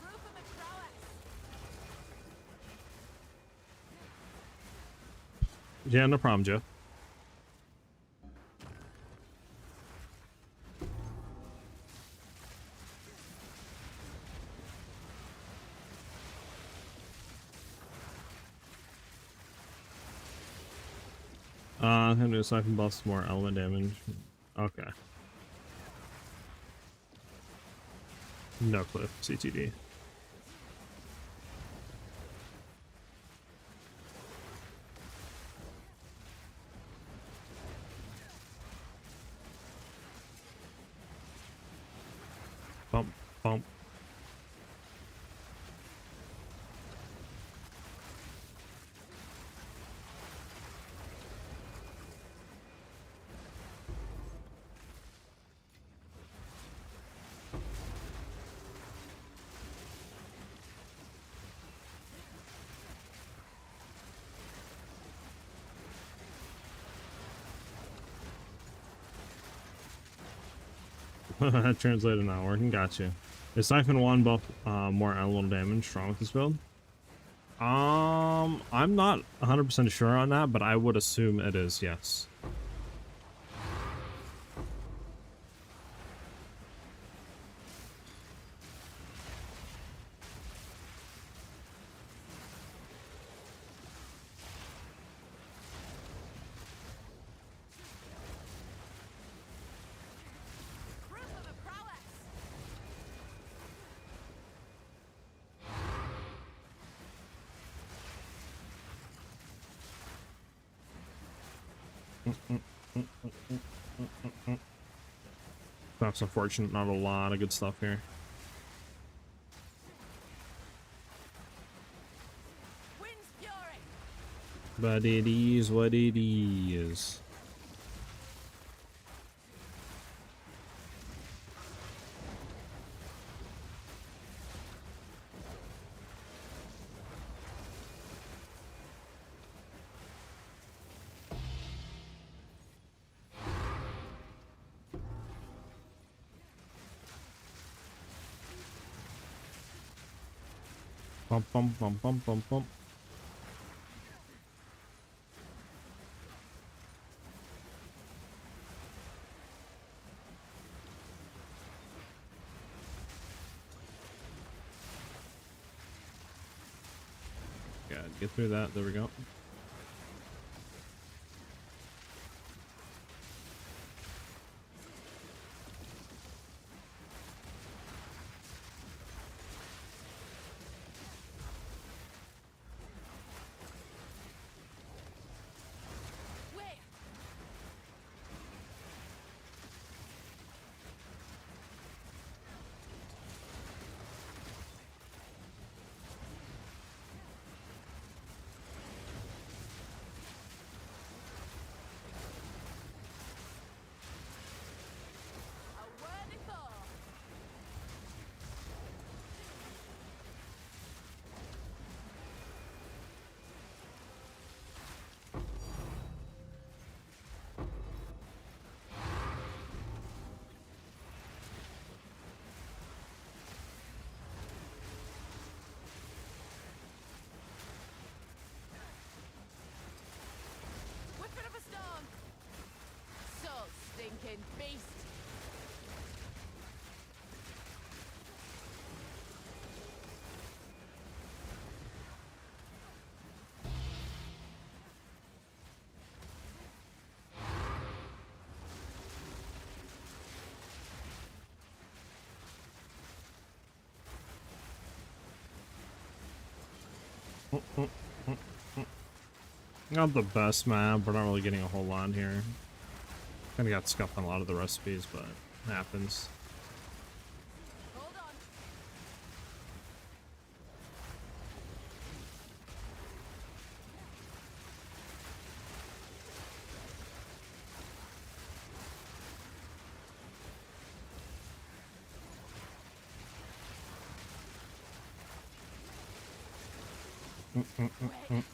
Proof of my prowess.
Yeah, no problem, Joe. I'm gonna do a siphon buffs more element damage. Okay. No cliff, CTD. Bump, bump. Translated not working. Gotcha. Is Siphon 1 buff more elemental damage strong with this build? I'm not 100% sure on that, but I would assume it is, yes.
Proof of a prowess.
That's unfortunate. Not a lot of good stuff here.
Wind's fury.
But it is what it is. Bum bum bum bum bum bum. Yeah, get through that. There we go.
Wait. A worthy foe. Whippet of a storm. So stinking beast.
Not the best map, but not really getting a whole lot here. Kind of got scuffed on a lot of the recipes, but it happens.
Hold on. Wait.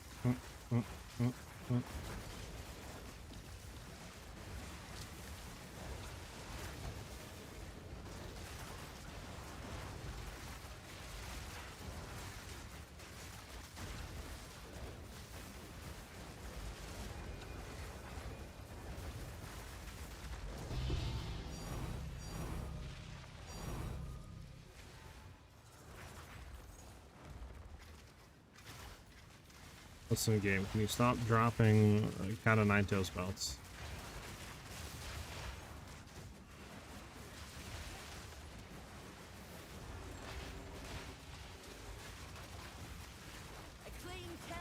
'Listen, game, can you stop dropping kind of Ninetales belts?
A clean kill.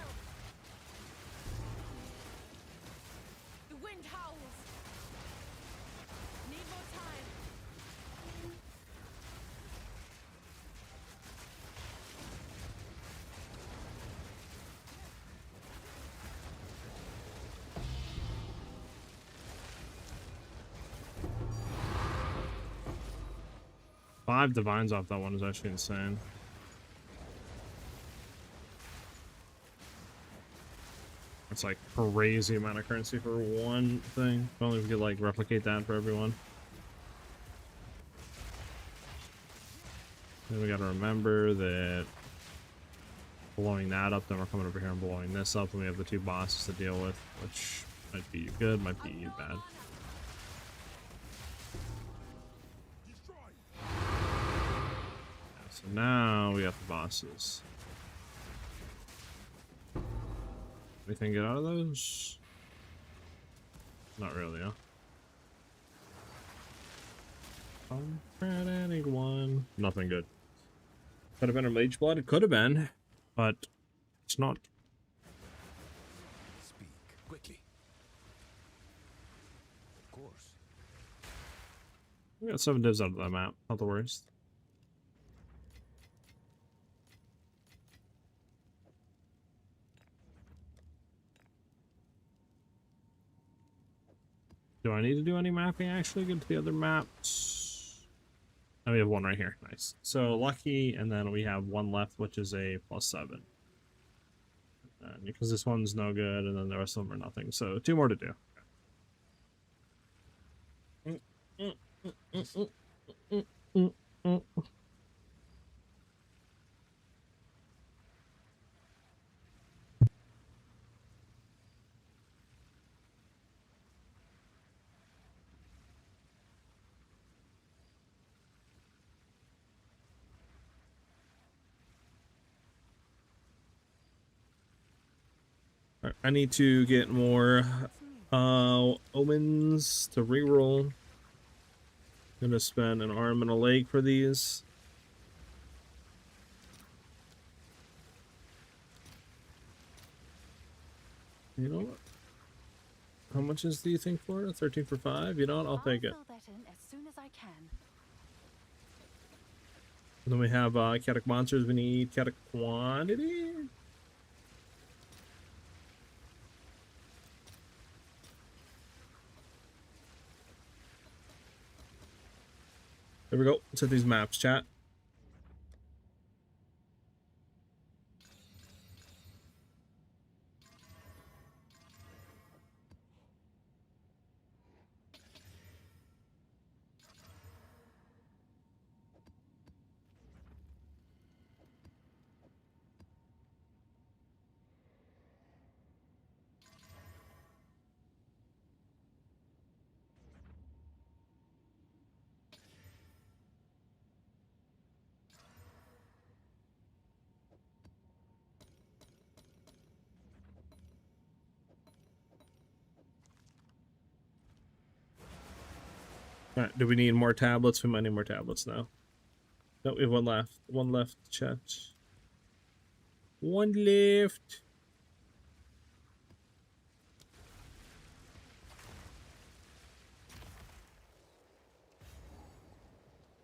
The wind howls. Need more time.
Five divines off that one is actually insane. It's like crazy amount of currency for one thing. If only we could like replicate that for everyone. Then we gotta remember that blowing that up, then we're coming over here and blowing this up, and we have the two bosses to deal with, which might be good, might be bad. Yeah, so now we got the bosses. Anything get out of those? Not really, huh? Anyone? Nothing good. Could have been a mage blood. It could have been, but it's not.
Speak quickly. Of course.
We got 7 divs out of that map. Not the worst. Do I need to do any mapping actually? Get to the other maps. And we have one right here. Nice. So lucky, and then we have one left, which is a +7. And because this one's no good, and then the rest of them are nothing. So 2 more to do. I need to get more omens to reroll. Gonna spend an arm and a leg for these. You know what? How much is the thing for? 13 for 5? You know what? I'll take it.
fill that in as soon as I can.
And then we have chaotic monsters. We need chaotic quantity. There we go. Let's hit these maps, chat. All right, do we need more tablets? We might need more tablets now. No, we have one left. One left, chat. One left.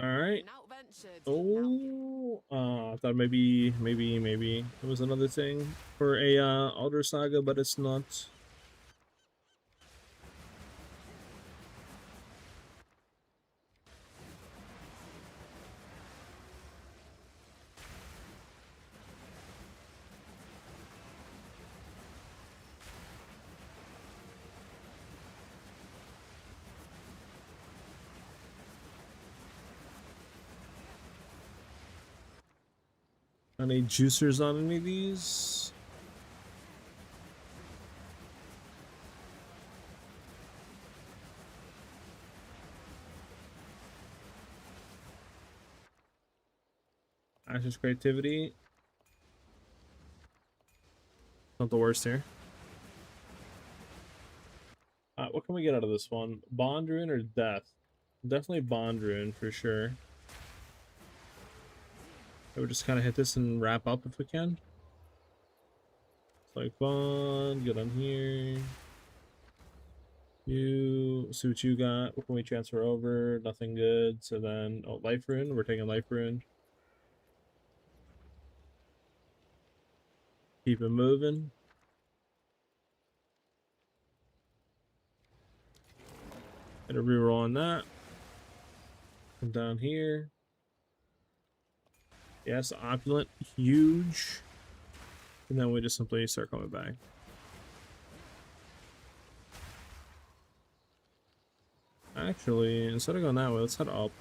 All right. Oh, I thought maybe it was another thing for a Elder Saga, but it's not. Any juicers on any of these? Ashes creativity. Not the worst here. What can we get out of this one? Bond rune or death? Definitely bond rune for sure. I would just kind of hit this and wrap up if we can. It's like bond, get on here. You see what you got. What can we transfer over? Nothing good. So then, oh, life rune. We're taking life rune. Keep it moving. And a reroll on that. Come down here. Yes, opulent, huge. And then we just simply start coming back. Actually, instead of going that way, let's head up.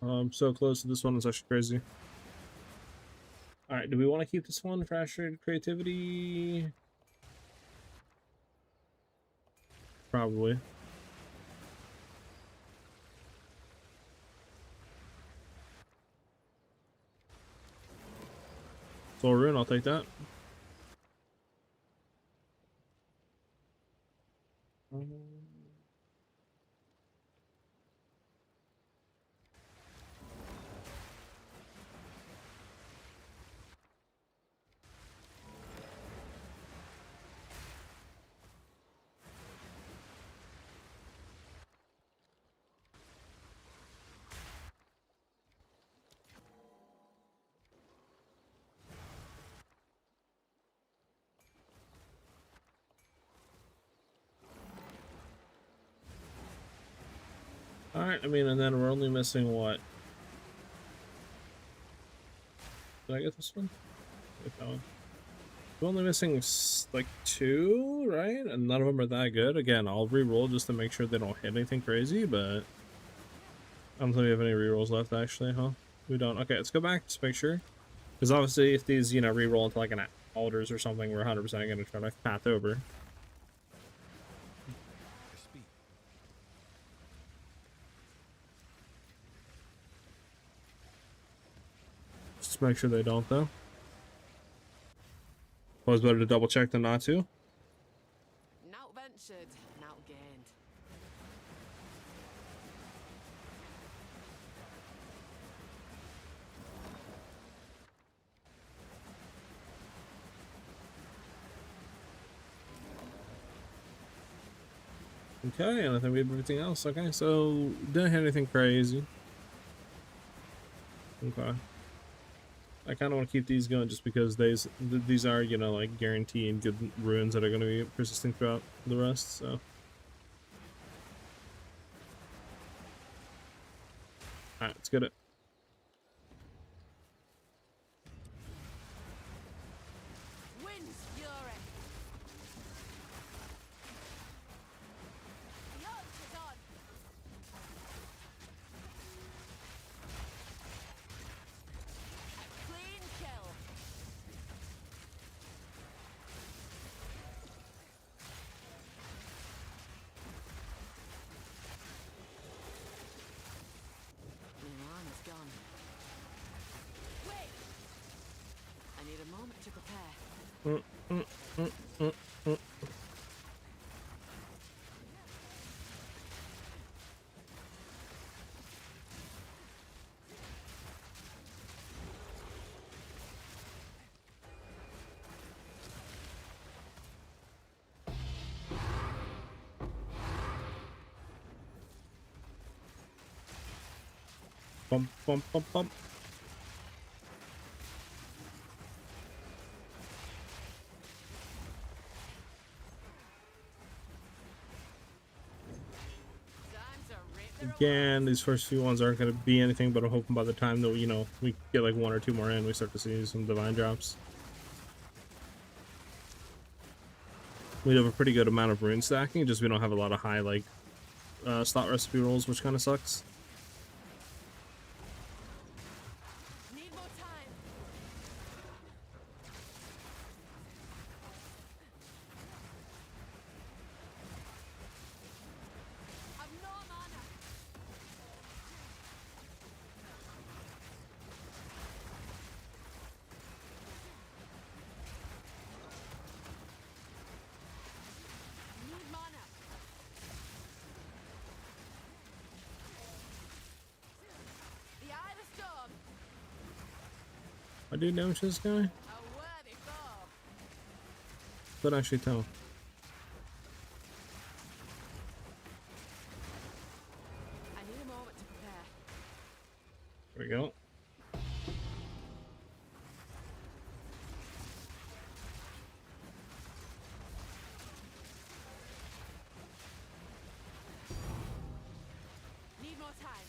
I'm so close to this one. It's actually crazy. All right, do we want to keep this one? Frustrated creativity? Probably. Soul Rune, I'll take that. Alright, I mean, and then we're only missing what? Did I get this one? Get that one. We're only missing like 2, right? And none of them are that good. Again, I'll re-roll just to make sure they don't hit anything crazy, but I don't think we have any re-rolls left actually, huh? We don't. Okay, let's go back, just make sure. Because obviously if these, you know, re-roll into like an altars or something, we're 100% going to try to path over.
Your speed.
Just make sure they don't, though. Always better to double check than not to.
Not ventured, not gained.
Okay, and I think we have everything else. Okay, so didn't hit anything crazy. Okay. I kind of want to keep these going just because these are, you know, like guaranteed good runes that are going to be persisting throughout the rest, so. Alright, let's get it.
Wind's fury. The arch is on. A clean kill. Milan is gone. Wait! I need a moment to prepare.
Bump, bump, bump, bump.
Time to rip the
Again, these first few ones aren't going to be anything, but I'm hoping by the time that, you know, we get like 1 or 2 more in, we start to see some divine drops. We have a pretty good amount of rune stacking, just we don't have a lot of high, like, slot recipe rolls, which kind of sucks.
Need more time. I've no mana. Need mana. The eye of the storm.
I do damage to this guy?
A worthy foe.
Couldn't actually tell.
I need a moment to prepare.
There we go.
Need more time.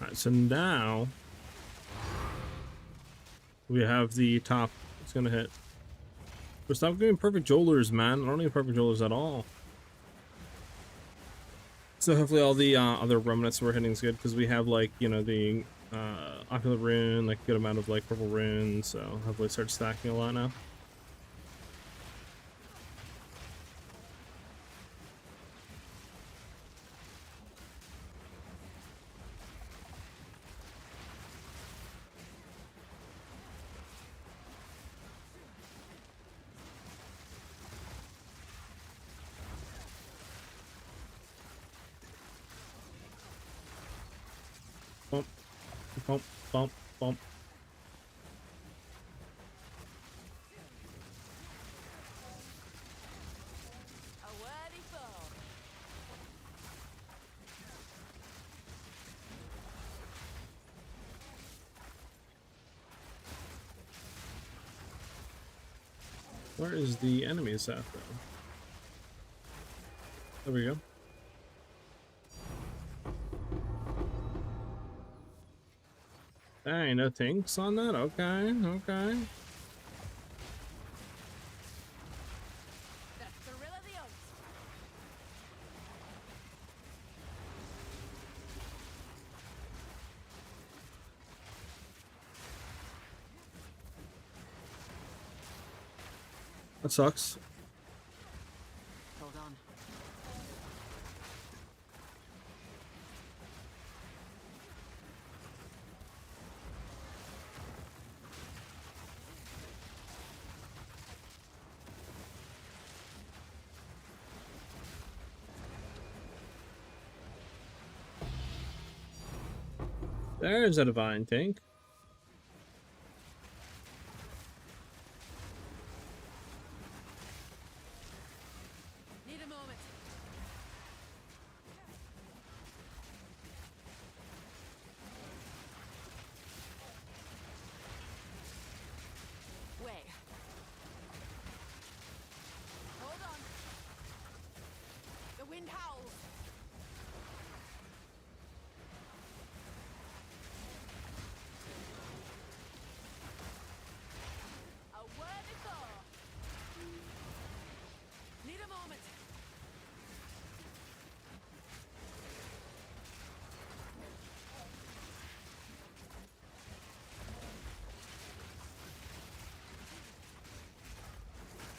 Alright, so now we have the top. It's gonna hit. But stop giving perfect jolers, man. I don't need perfect jolers at all. So hopefully all the other remnants we're hitting is good because we have like, you know, the ocular rune, like good amount of like purple runes. So hopefully start stacking a lot now. Bump, bump, bump, bump.
A worthy foe.
Where is the enemies at though? There we go. Hey, no tinks on that? Okay, okay.
The thrill of the hunt.
That sucks.
Hold on.
There's a divine tank.
Need a moment. Wait. Hold on. The wind howls. A worthy foe. Need a moment.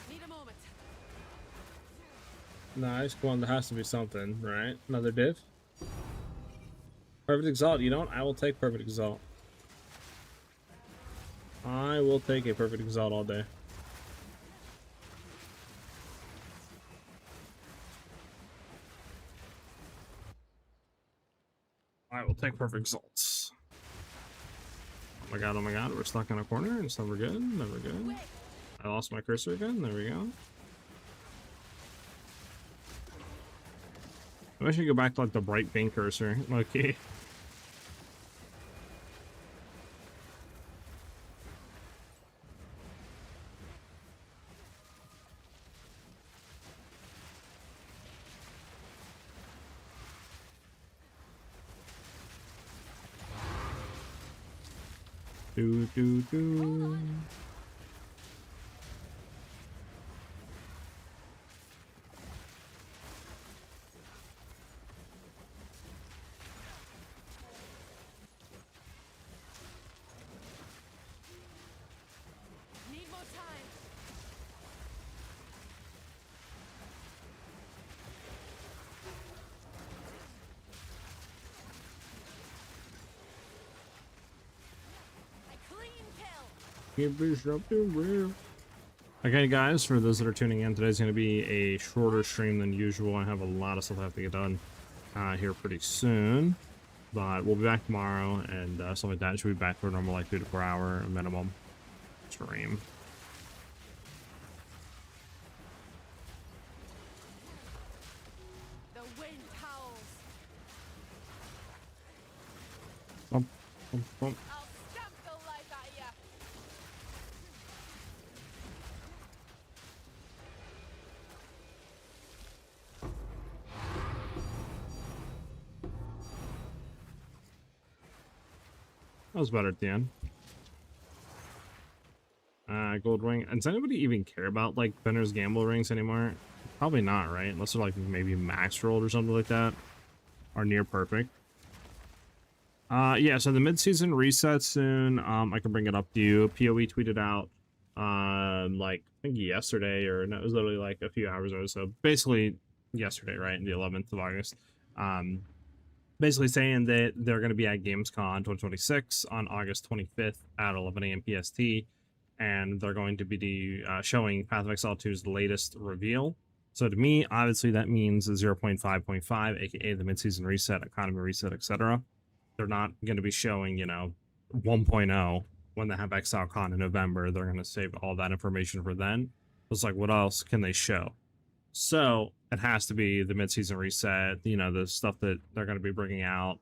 Need a moment.
Nice. Come on, there has to be something, right? Another div? Perfect Exalt. You know what? I will take Perfect Exalt. I will take a Perfect Exalt all day. I will take Perfect Exalts. Oh my god, we're stuck in a corner. It's never good, never good.
Wait.
I lost my cursor again. There we go. I should go back to like the bright pink cursor. Okay. Do do do.
Need more time. A clean kill.
Give me something real. Okay, guys, for those that are tuning in, today's going to be a shorter stream than usual. I have a lot of stuff I have to get done here pretty soon. But we'll be back tomorrow and stuff like that. Should be back for a normal, like 3 to 4 hour minimum stream.
The wind howls.
Bump, bump, bump.
I'll stamp the life out of ya.
That was better at the end. Gold ring. Does anybody even care about like Benner's gamble rings anymore? Probably not, right? Unless they're like maybe max rolled or something like that, or near perfect. Yeah. So the mid-season reset soon. I can bring it up to you. PoE tweeted out, like I think yesterday, or no, it was literally like a few hours ago. So basically yesterday, right, the 11th of August. Basically saying that they're going to be at Gamescom 2026 on August 25th at 11 a.m. PST, and they're going to be showing Path of Exile 2's latest reveal. So to me, obviously, that means the 0.5.5, aka the mid-season reset, economy reset, etc. They're not going to be showing, 1.0 when they have ExileCon in November. They're going to save all that information for then. It's like, what else can they show? So it has to be the mid-season reset, the stuff that they're going to be bringing out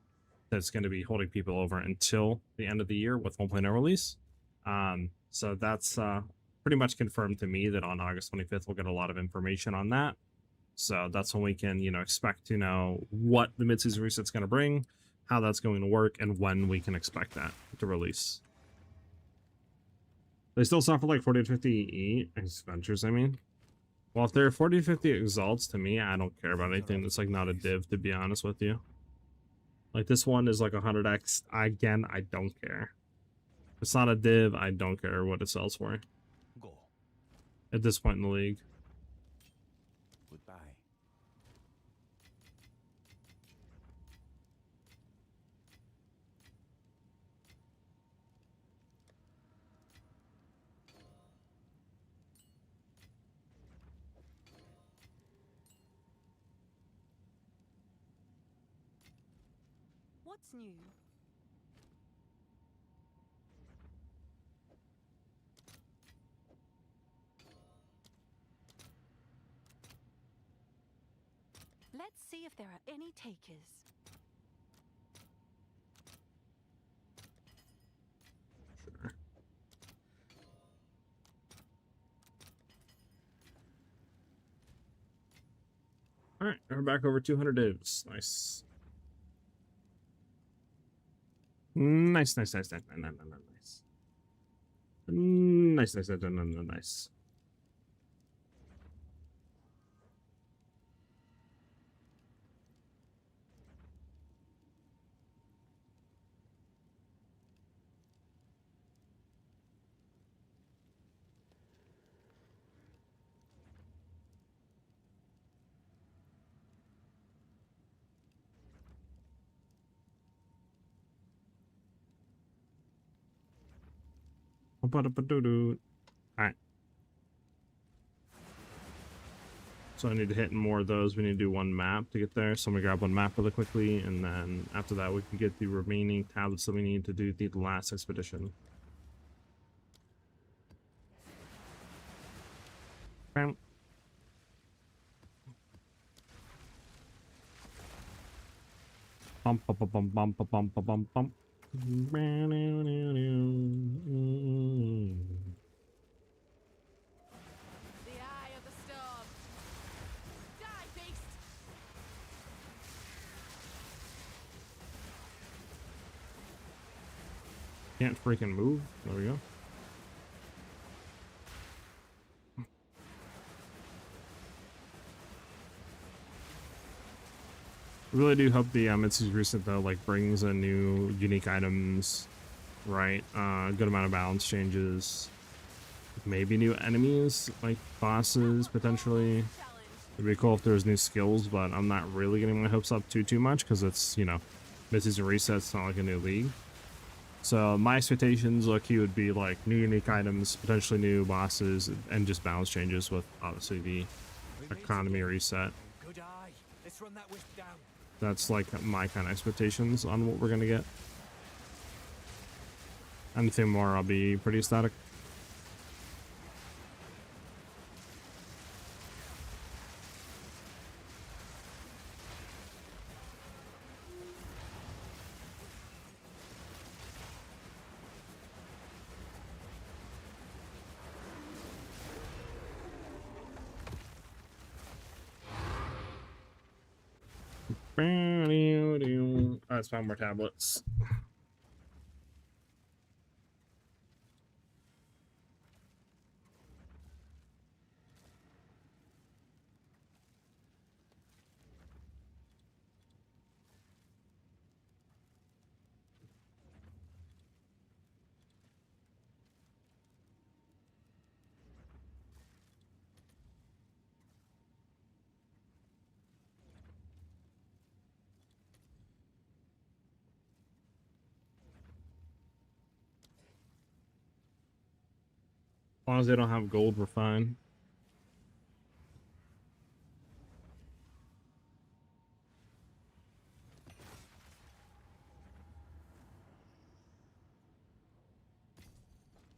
that's going to be holding people over until the end of the year with 1.0 release. So that's pretty much confirmed to me that on August 25th, we'll get a lot of information on that. So that's when we can, expect to know what the mid-season reset's going to bring, how that's going to work, and when we can expect that to release. They still suffer like 40 to 50 adventures, I mean. Well, if there are 40 to 50 exalts, to me, I don't care about anything that's like not a div, to be honest with you. Like this one is like 100x. Again, I don't care. If it's not a div, I don't care what it sells for.
Go.
At this point in the league.
Goodbye.
What's new? Let's see if there are any takers.
Sure. Alright, we're back over 200 divs. Nice. Nice. Nice. Nice. Alright. So I need to hit more of those. We need to do one map to get there. So I'm gonna grab one map really quickly, and then after that we can get the remaining tablets that we need to do the last expedition. Bam. Bump, bump, bump, bump, bump, bump, bump, bump, bump.
The eye of the storm. Die, beast!
Can't freaking move. There we go. I really do hope the mid-season reset though brings in new unique items, right? Good amount of balance changes, maybe new enemies like bosses potentially. It'd be cool if there's new skills, but I'm not really getting my hopes up too much because it's mid-season reset's not like a new league. So my expectations low-key would be like new unique items, potentially new bosses, and just balance changes with obviously the economy reset.
Good eye. Let's run that wisp down.
That's like my kind of expectations on what we're gonna get. Anything more, I'll be pretty ecstatic. Let's find more tablets. long as they don't have gold, we're fine.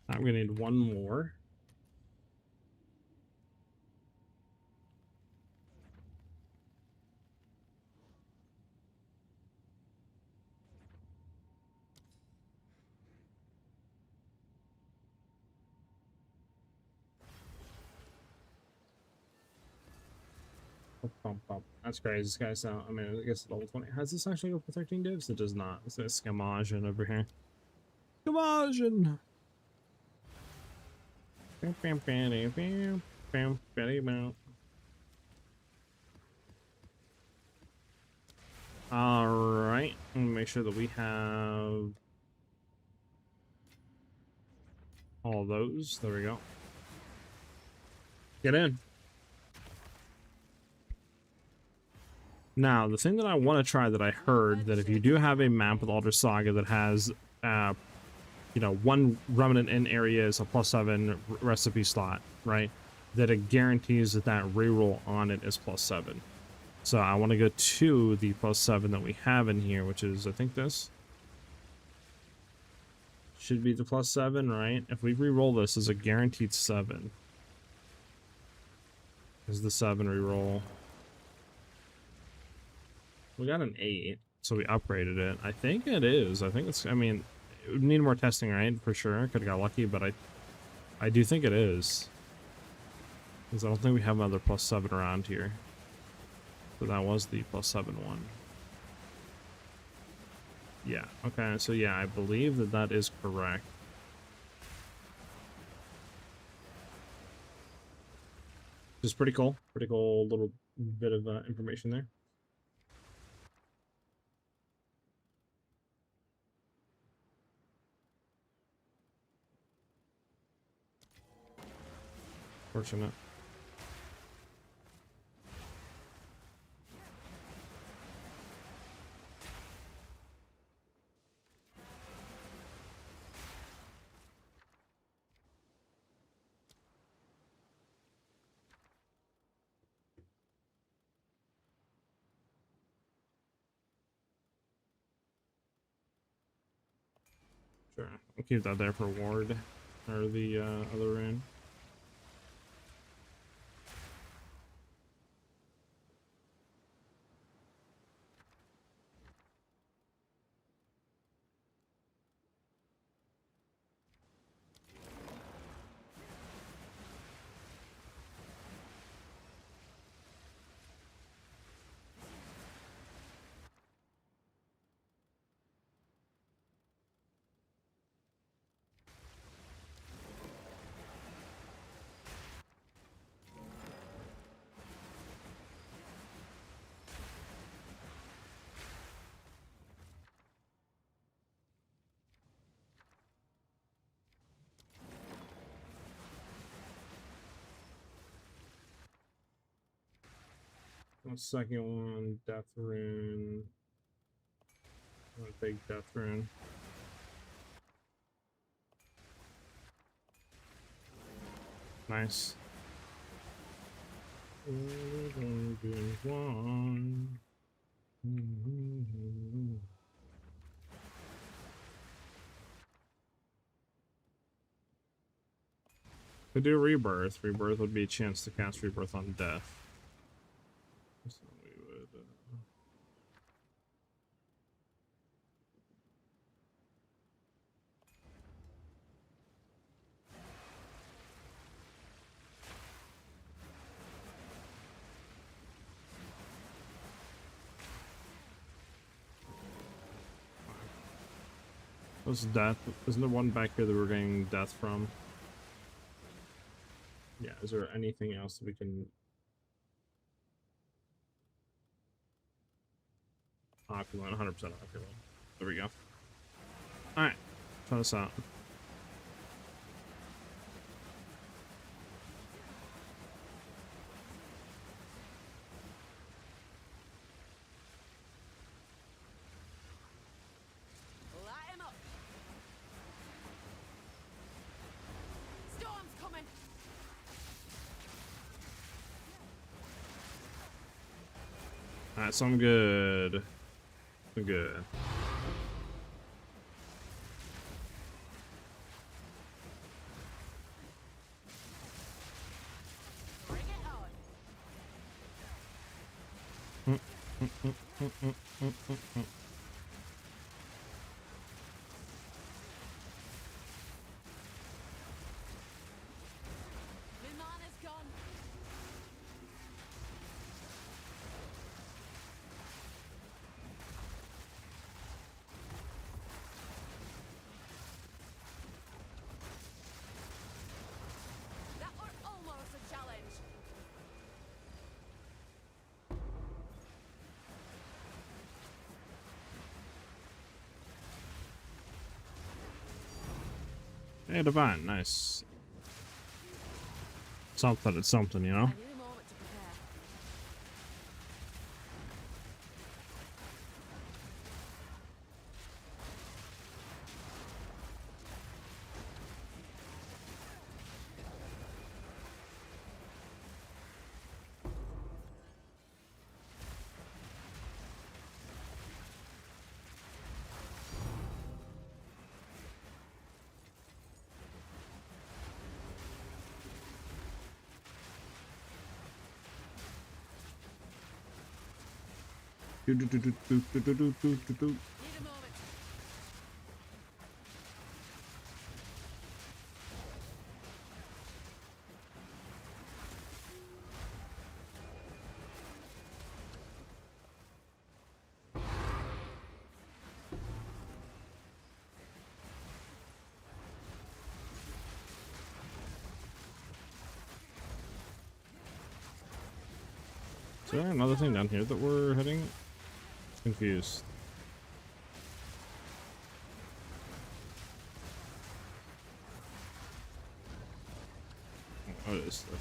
I'm gonna need one more. That's crazy. This guy's out. I mean, I guess it's level 20. Has this actually go for 13 divs? It does not. It's a Scamasian over here. Scamasian! Alright. Let me make sure that we have all those. There we go. Get in. Now, the thing that I want to try that I heard that if you do have a map with Alder Saga that has, you know, one Remnant in area is a +7 recipe slot, right? That it guarantees that that reroll on it is +7. So I want to go to the +7 that we have in here, which is, I think this should be the +7, right? If we reroll this as a guaranteed 7, is the 7 reroll. We got an 8, so we upgraded it. I think it is. I think it's, I mean, it would need more testing, right? For sure. Could have got lucky, but I do think it is. Because I don't think we have another +7 around here. So that was the +7 one. Yeah, okay, so yeah, I believe that that is correct. Which is pretty cool. Pretty cool little bit of information there. Fortunate. Sure, I'll keep that there for ward, or the other rune. The second one, Death Rune. A big Death Rune. Nice. Could do Rebirth. Rebirth would be a chance to cast Rebirth on Death. So we would, what's Death? Isn't there one back here that we're getting Death from? Yeah, is there anything else that we can... Opulent, 100% opulent. There we go. Alright, try this out.
Light him up. Storm's coming.
Alright, so I'm good. I'm good.
Bring it on. My mana's gone. That was almost a challenge.
Hey, Divine, nice. Something, it's something, you know?
I need a moment to prepare. Need a moment.
Is there another thing down here that we're hitting? Confused. What is that?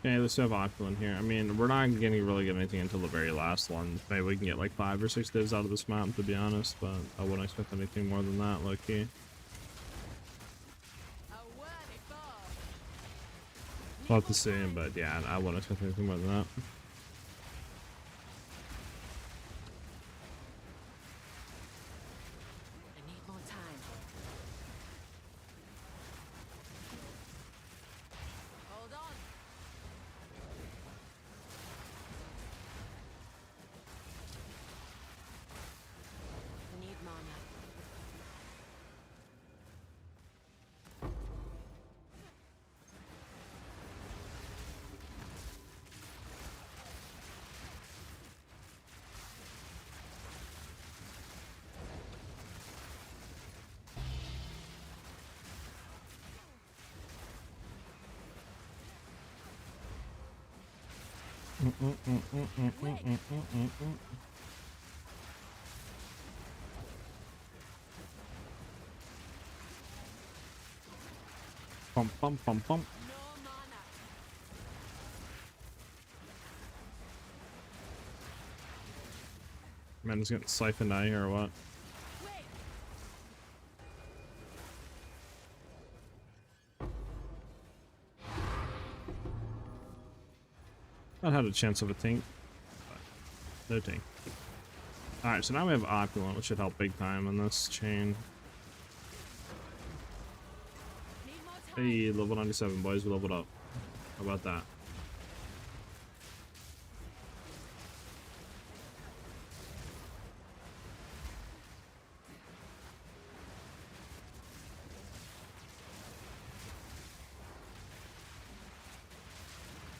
Okay, let's have Opulent here. I mean, we're not getting really get anything until the very last one. Maybe we can get like 5 or 6 divs out of this map, to be honest, but I wouldn't expect anything more than that, low-key.
A worthy foe.
We'll have to see, but yeah, I wouldn't expect anything more than that.
I need more time. Hold on. I need mana.
Pum pum pum pum.
No mana.
Man, is getting siphoned out here or what?
Wait.
That had a chance of a tank, but no tank. Alright, so now we have Opulent, which should help big time in this chain.
Need more time.
Hey, level 97, boys, we leveled up. How about that?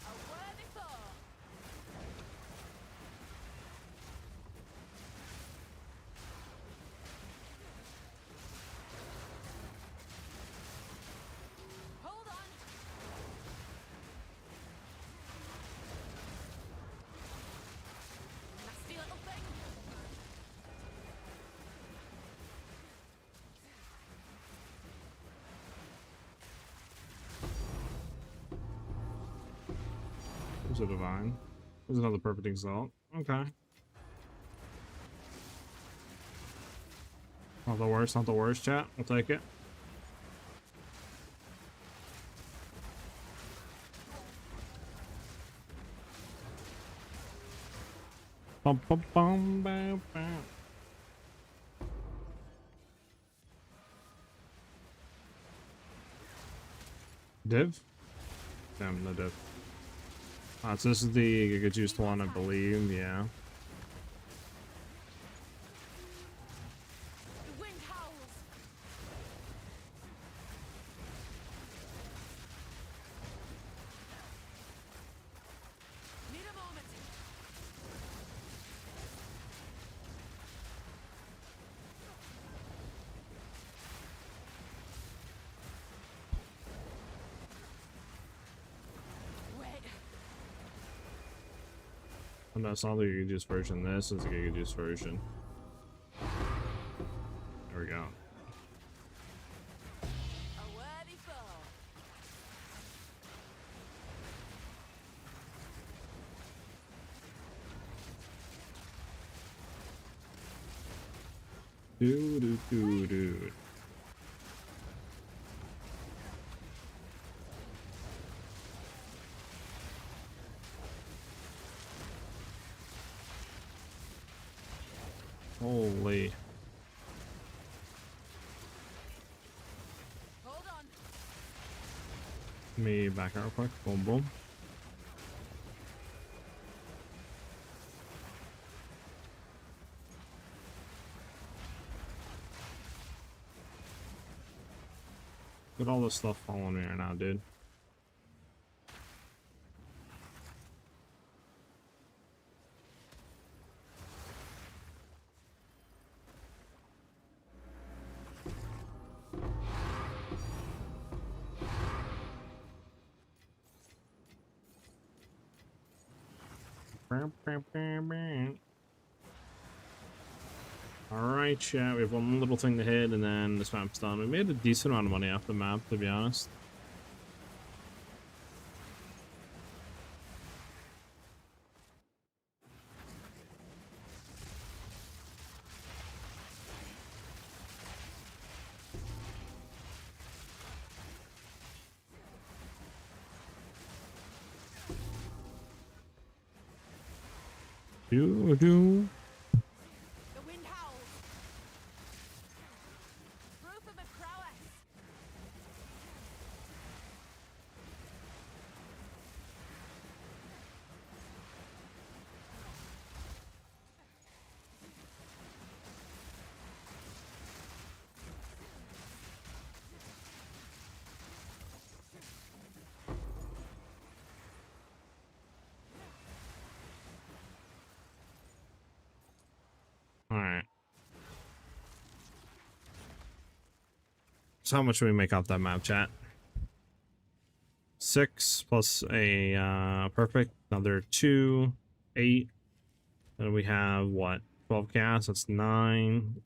A worthy foe. Hold on.
There's a divine. There's another perfect exalt. Okay. Not the worst, not the worst, chat. I'll take it. Bum, bum, bum, bum, bum. Div? Damn, no div. So this is the Giga Juiced one, I believe, yeah.
The wind howls. Need a moment. Wait.
Oh, no, it's not the Giga Juice version. This is the Giga Juice version. There we go.
A worthy foe.
Dude. Holy.
Hold on.
Let me back out real quick. Boom, boom. Look at all this stuff following me right now, dude. Alright, chat. We have one little thing to hit, and then this map's done. We made a decent amount of money off the map, to be honest. Do.
The wind howls. Proof of a prowess.
Alright. So how much do we make off that map, chat? 6 plus a perfect, another 2, 8. Then we have what? 12 cast, that's 9.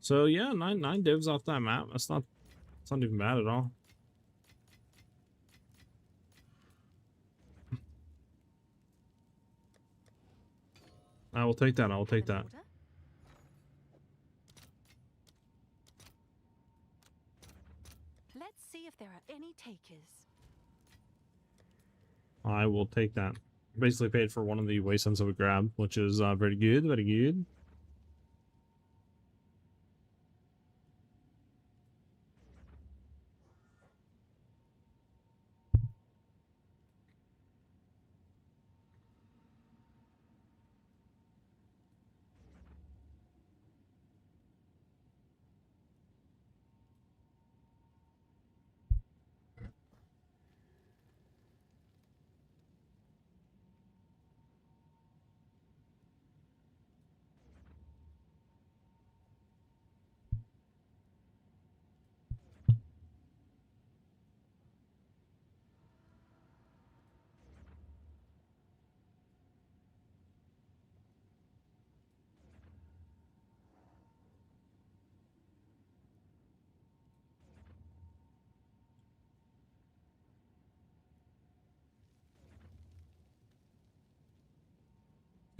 So yeah, nine divs off that map. It's not even bad at all. I will take that. I will take that.
Order? Let's see if there are any takers.
I will take that. Basically paid for one of the wastelands that we grabbed, which is very good, very good.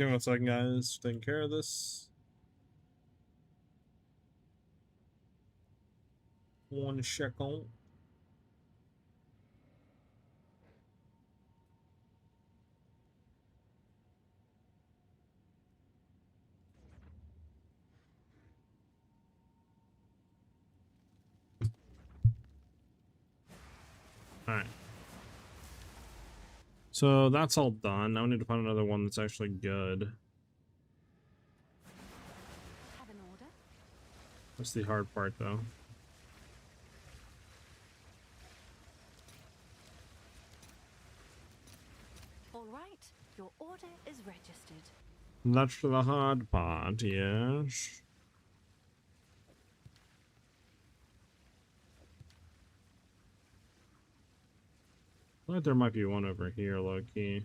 Give me 1 second, guys. Taking care of this. 1 second. Alright. So that's all done. Now we need to find another one that's actually good.
Have an order?
That's the hard part, though.
All right, your order is registered.
That's the hard part, yes. I thought there might be one over here, low-key.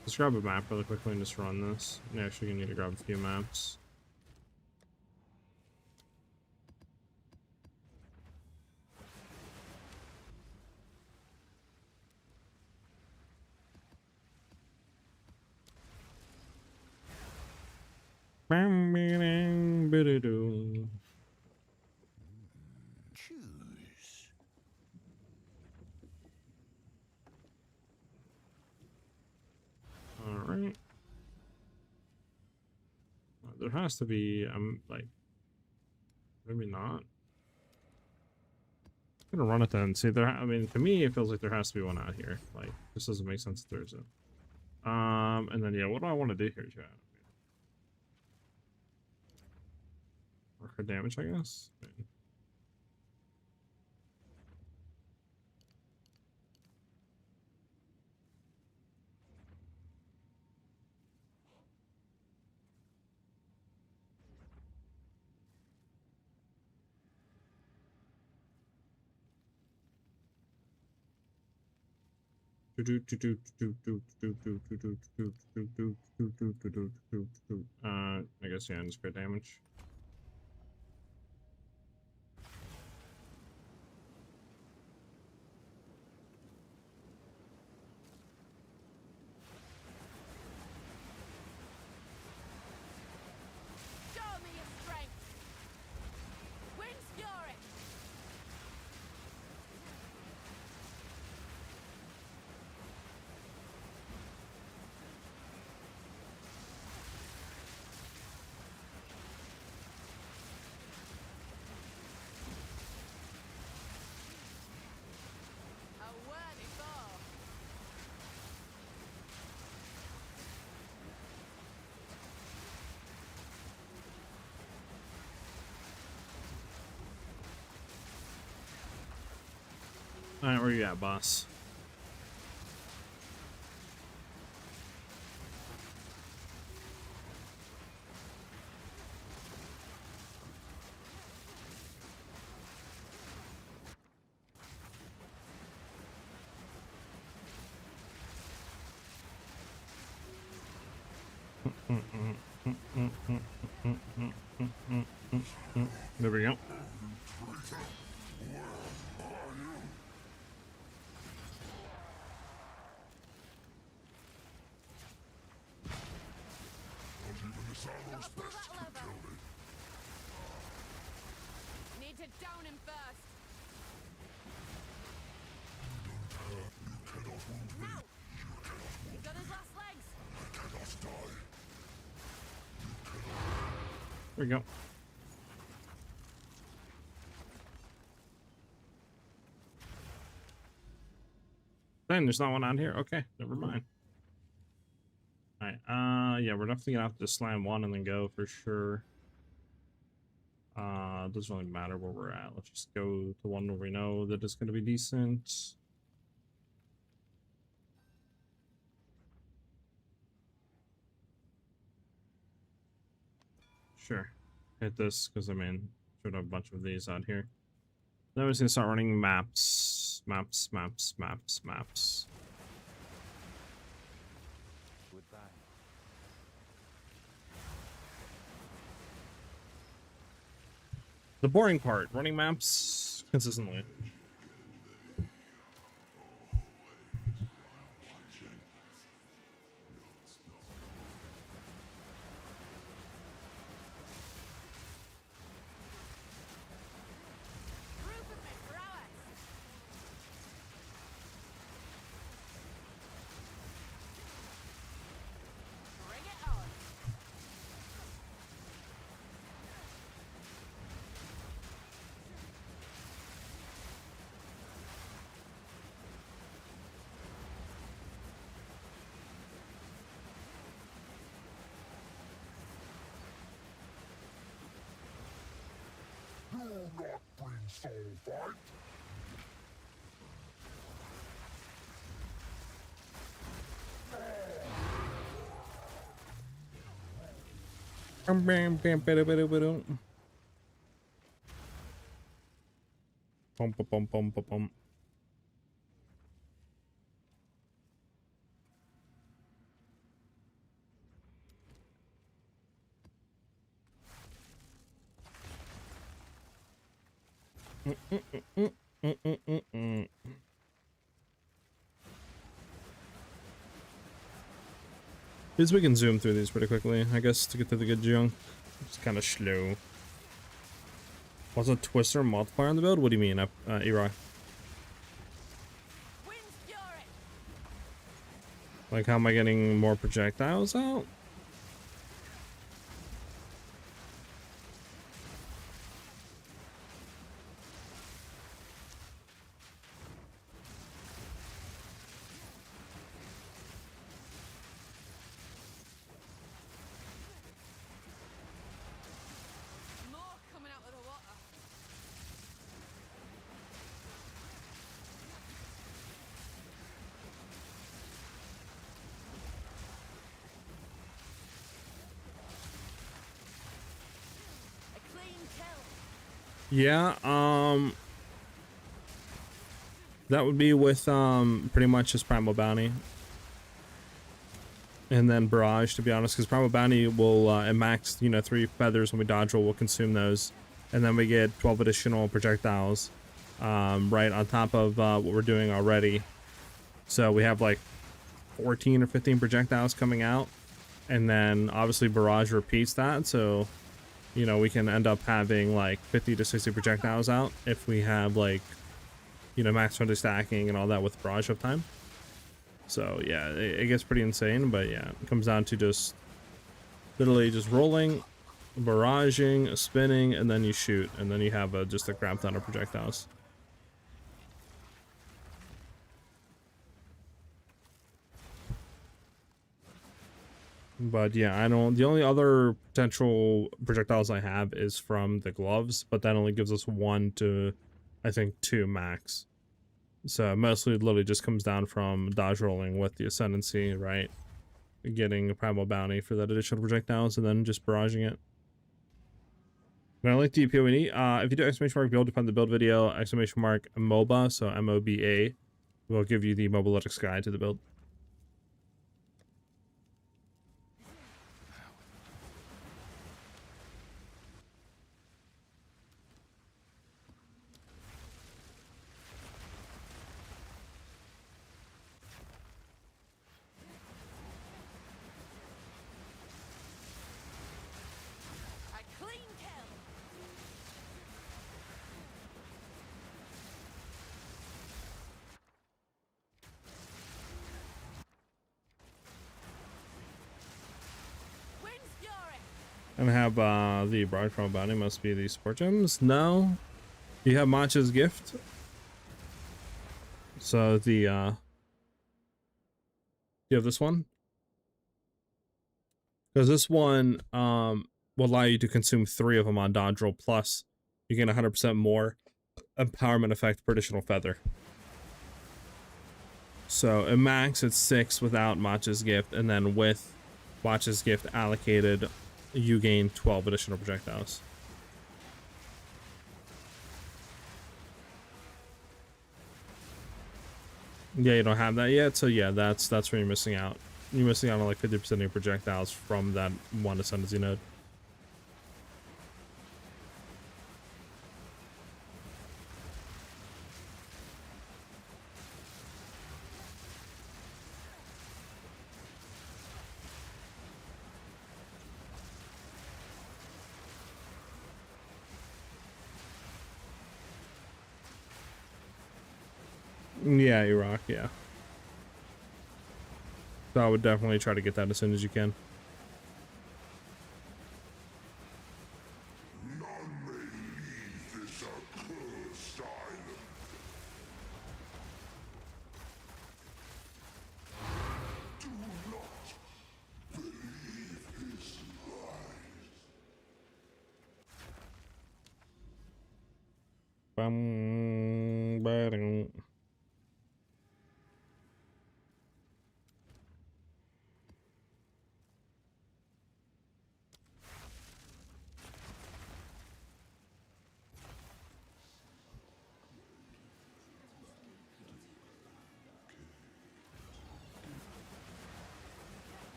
Let's grab a map really quickly and just run this. Yeah, actually, you need to grab a few maps.
Choose.
Alright. There has to be, like, maybe not. I'm gonna run it then. See, I mean, to me, it feels like there has to be one out here. Like, this doesn't make sense if there's a. And then, yeah, what do I want to do here, chat? Mark her damage, I guess? I guess, yeah, just crit damage.
Show me your strength. Wind's fury. A worthy foe.
Alright, where you at, boss? There we go.
Gotta pull that lever. Need to down him first. Now! He's on his last legs.
There we go. Then there's not one on here. Okay, never mind. Alright, yeah, we're definitely gonna have to slam one and then go for sure. It doesn't really matter where we're at. Let's just go to one where we know that it's gonna be decent. Sure. Hit this, because I mean, should have a bunch of these out here. Then we're just gonna start running maps. Maps.
Goodbye.
The boring part, running maps consistently. Pum, pum, pum, pum, pum, pum. At least we can zoom through these pretty quickly, I guess, to get to the good junk. It's kind of slow. Was a Twister multiplier on the build? What do you mean, Eroy?
Wind's fury.
Like, how am I getting more projectiles out?
More coming out of the water. A clean kill.
Yeah, that would be with, pretty much just Primal Bounty. And then Barrage, to be honest, because Primal Bounty will, at max, you know, 3 feathers when we dodge roll, we'll consume those. And then we get 12 additional projectiles, right on top of, what we're doing already. So we have like 14 or 15 projectiles coming out. And then obviously Barrage repeats that, so, you know, we can end up having like 50 to 60 projectiles out if we have like, you know, max 20 stacking and all that with Barrage uptime. So yeah, it gets pretty insane, but yeah, it comes down to just literally just rolling, barraging, spinning, and then you shoot, and then you have just a crap ton of projectiles. But yeah, I don't. The only other potential projectiles I have is from the gloves, but that only gives us 1 to, I think, 2 max. So mostly it literally just comes down from dodge rolling with the Ascendancy, right? Getting a Primal Bounty for that additional projectiles and then just barraging it. And I like the PoE. If you do exclamation mark build, depend the build video, exclamation mark MOBA, so MOBA, will give you the Mobalytics guide to the build.
A clean kill. Wind's fury.
And have the Bride Primal Bounty must be the support gems. No. You have Matcha's gift. So the you have this one? Because this one will allow you to consume 3 of them on dodge roll, plus you get 100% more empowerment effect per additional feather. So at max it's 6 without Matcha's gift, and then with Matcha's gift allocated, you gain 12 additional projectiles. Yeah, you don't have that yet, so yeah, that's where you're missing out. You're missing out on like 50% of your projectiles from that one Ascendancy node. Yeah, Iraq, yeah. So I would definitely try to get that as soon as you can. bum, ba-dum.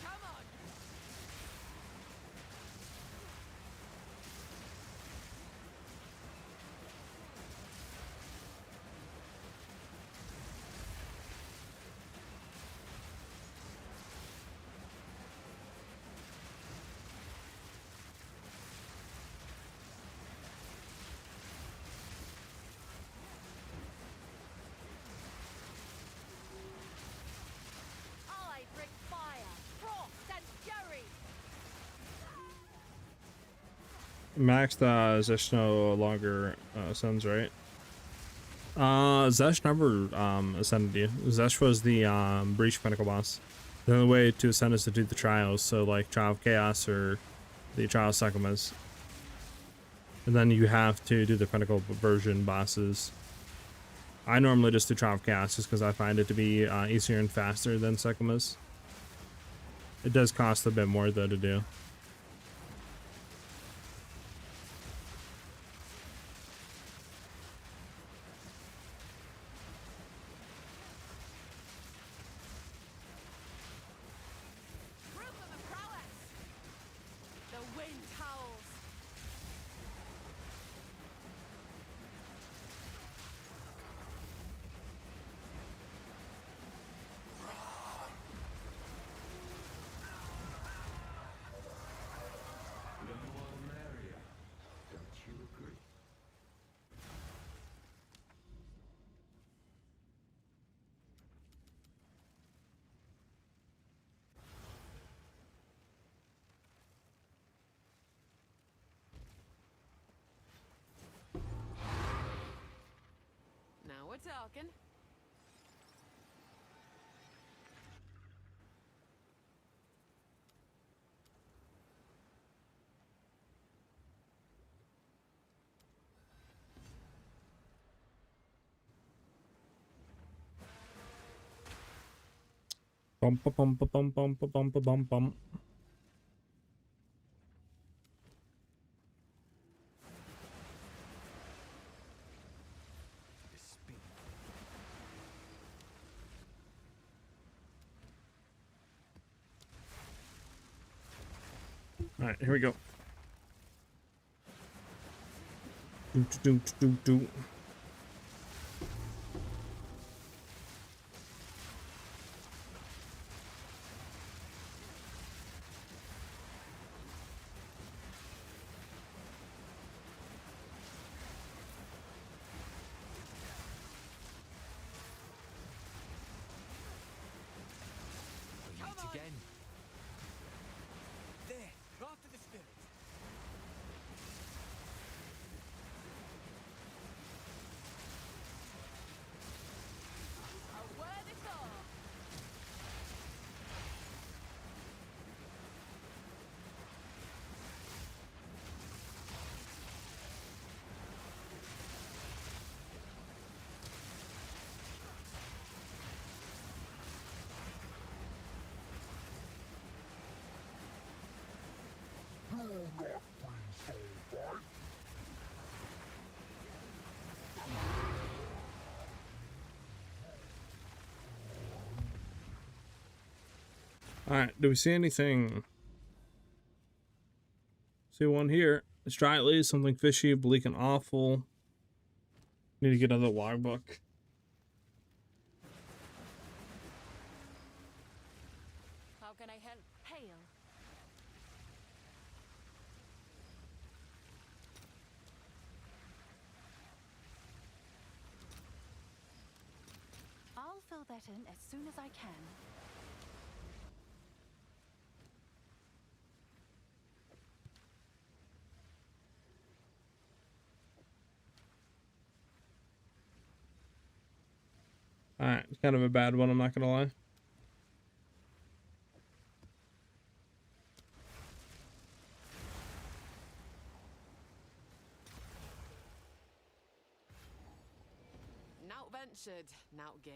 Come on. I bring fire, frost, and fury.
Max, Zesh no longer ascends, right? Zesh never ascended you. Zesh was the Breach Pinnacle boss. The only way to ascend is to do the trials, so like Trial of Chaos or the Trial of Sekhmet. And then you have to do the Pinnacle version bosses. I normally just do Trial of Chaos just because I find it to be easier and faster than Sekhmet. It does cost a bit more though to do.
Rhythm of prowess. The wind howls. Now we're talking.
Bum ba bum ba bum bum ba bum ba bum bum. All right, here we go. Do, do, do, do, do.
We meet again. There, after the spirit.
A worthy soul.
All right, do we see anything? See one here. It's dry something fishy, bleak, and awful. Need to get another logbook.
How can I help? Hail.
I'll fill that in as soon as I can.
Alright, it's kind of a bad one, I'm not gonna lie.
Not ventured, not gained.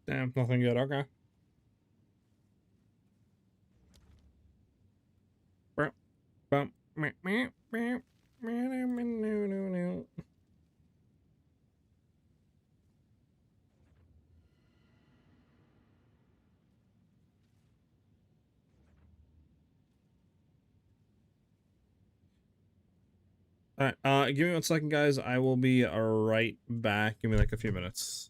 Damn, nothing good, okay. Bump, meh, meh, meh, meh, meh, meh, no, no, no. Alright, give me 1 second, guys. I will be right back. Give me like a few minutes.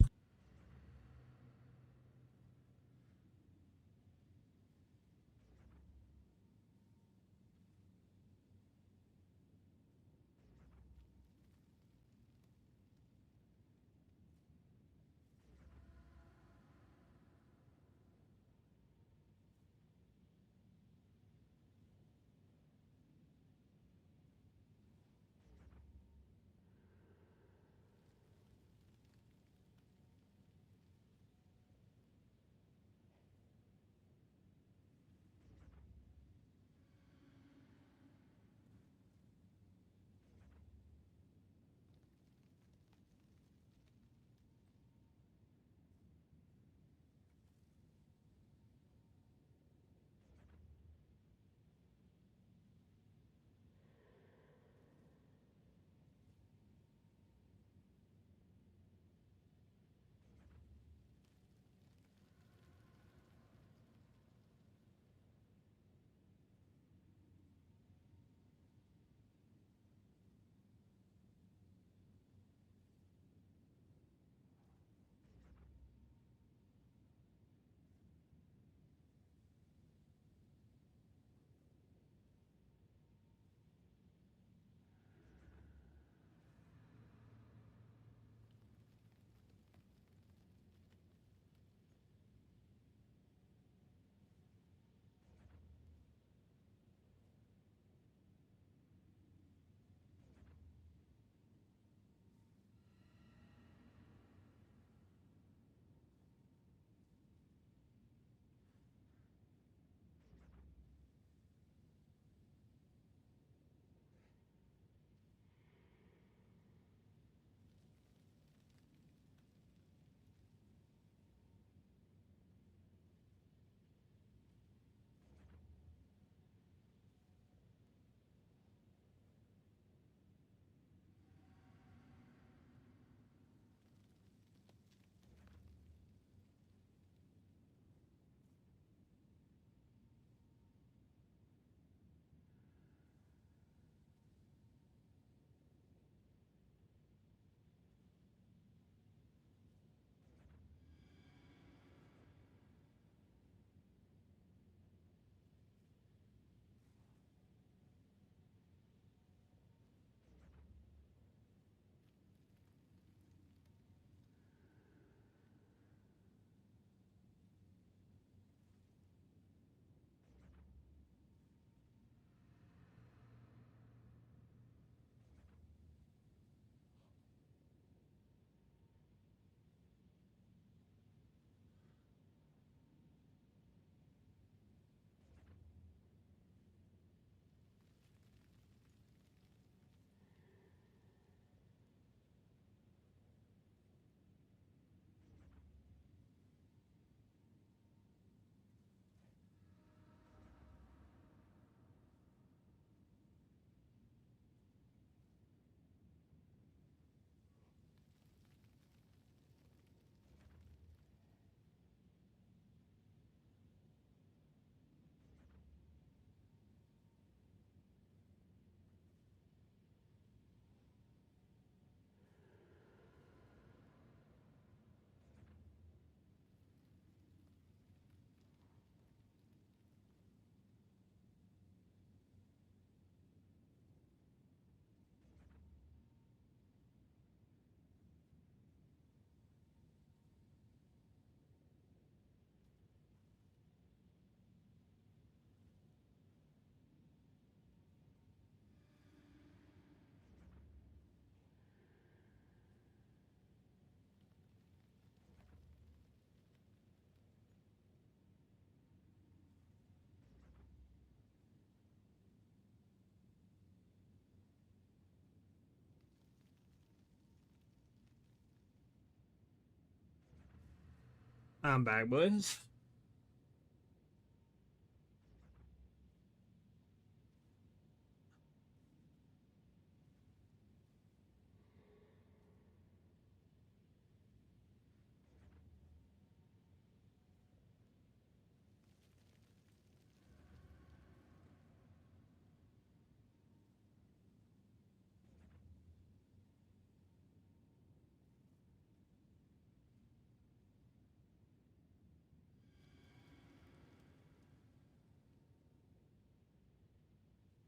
I'm back, boys.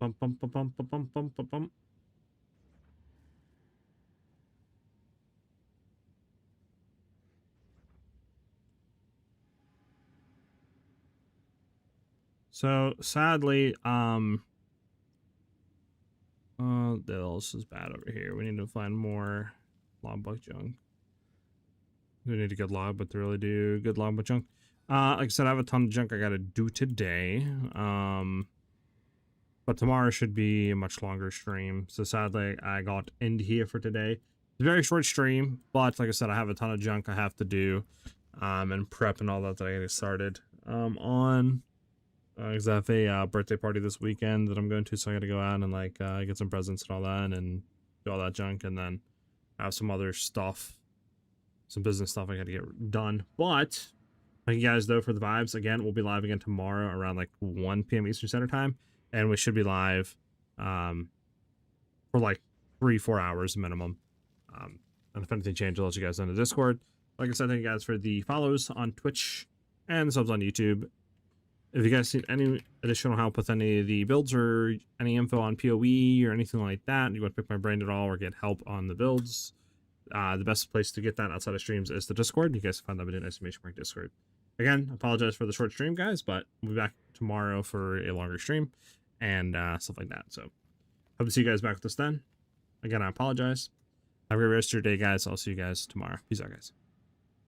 Bum, bum, bum, bum, bum, bum, bum, bum, bum. So sadly, this is bad over here. We need to find more logbook junk. We need to get logbook to really do good logbook junk. Like I said, I have a ton of junk I gotta do today. But tomorrow should be a much longer stream. So sadly, I got into here for today. It's a very short stream, but like I said, I have a ton of junk I have to do, and prep and all that I get started. Because I have a birthday party this weekend that I'm going to, so I got to go out and like get some presents and all that, and do all that junk, and then I have some other stuff, some business stuff I got to get done. But thank you guys though for the vibes. Again, we'll be live again tomorrow around like 1 p.m. Eastern Standard Time, and we should be live for like 3-4 hours minimum. And if anything changes, I'll let you guys know in the Discord. Like I said, thank you guys for the follows on Twitch and the subs on YouTube. If you guys need any additional help with any of the builds or any info on PoE or anything like that, you want to pick my brain at all or get help on the builds, the best place to get that outside of streams is the Discord. You guys can find that in the exclamation mark Discord. Again, apologize for the short stream, guys, but we'll be back tomorrow for a longer stream and stuff like that. So hope to see you guys back with us then. Again, I apologize. Have a great rest of your day, guys. I'll see you guys tomorrow. Peace out, guys.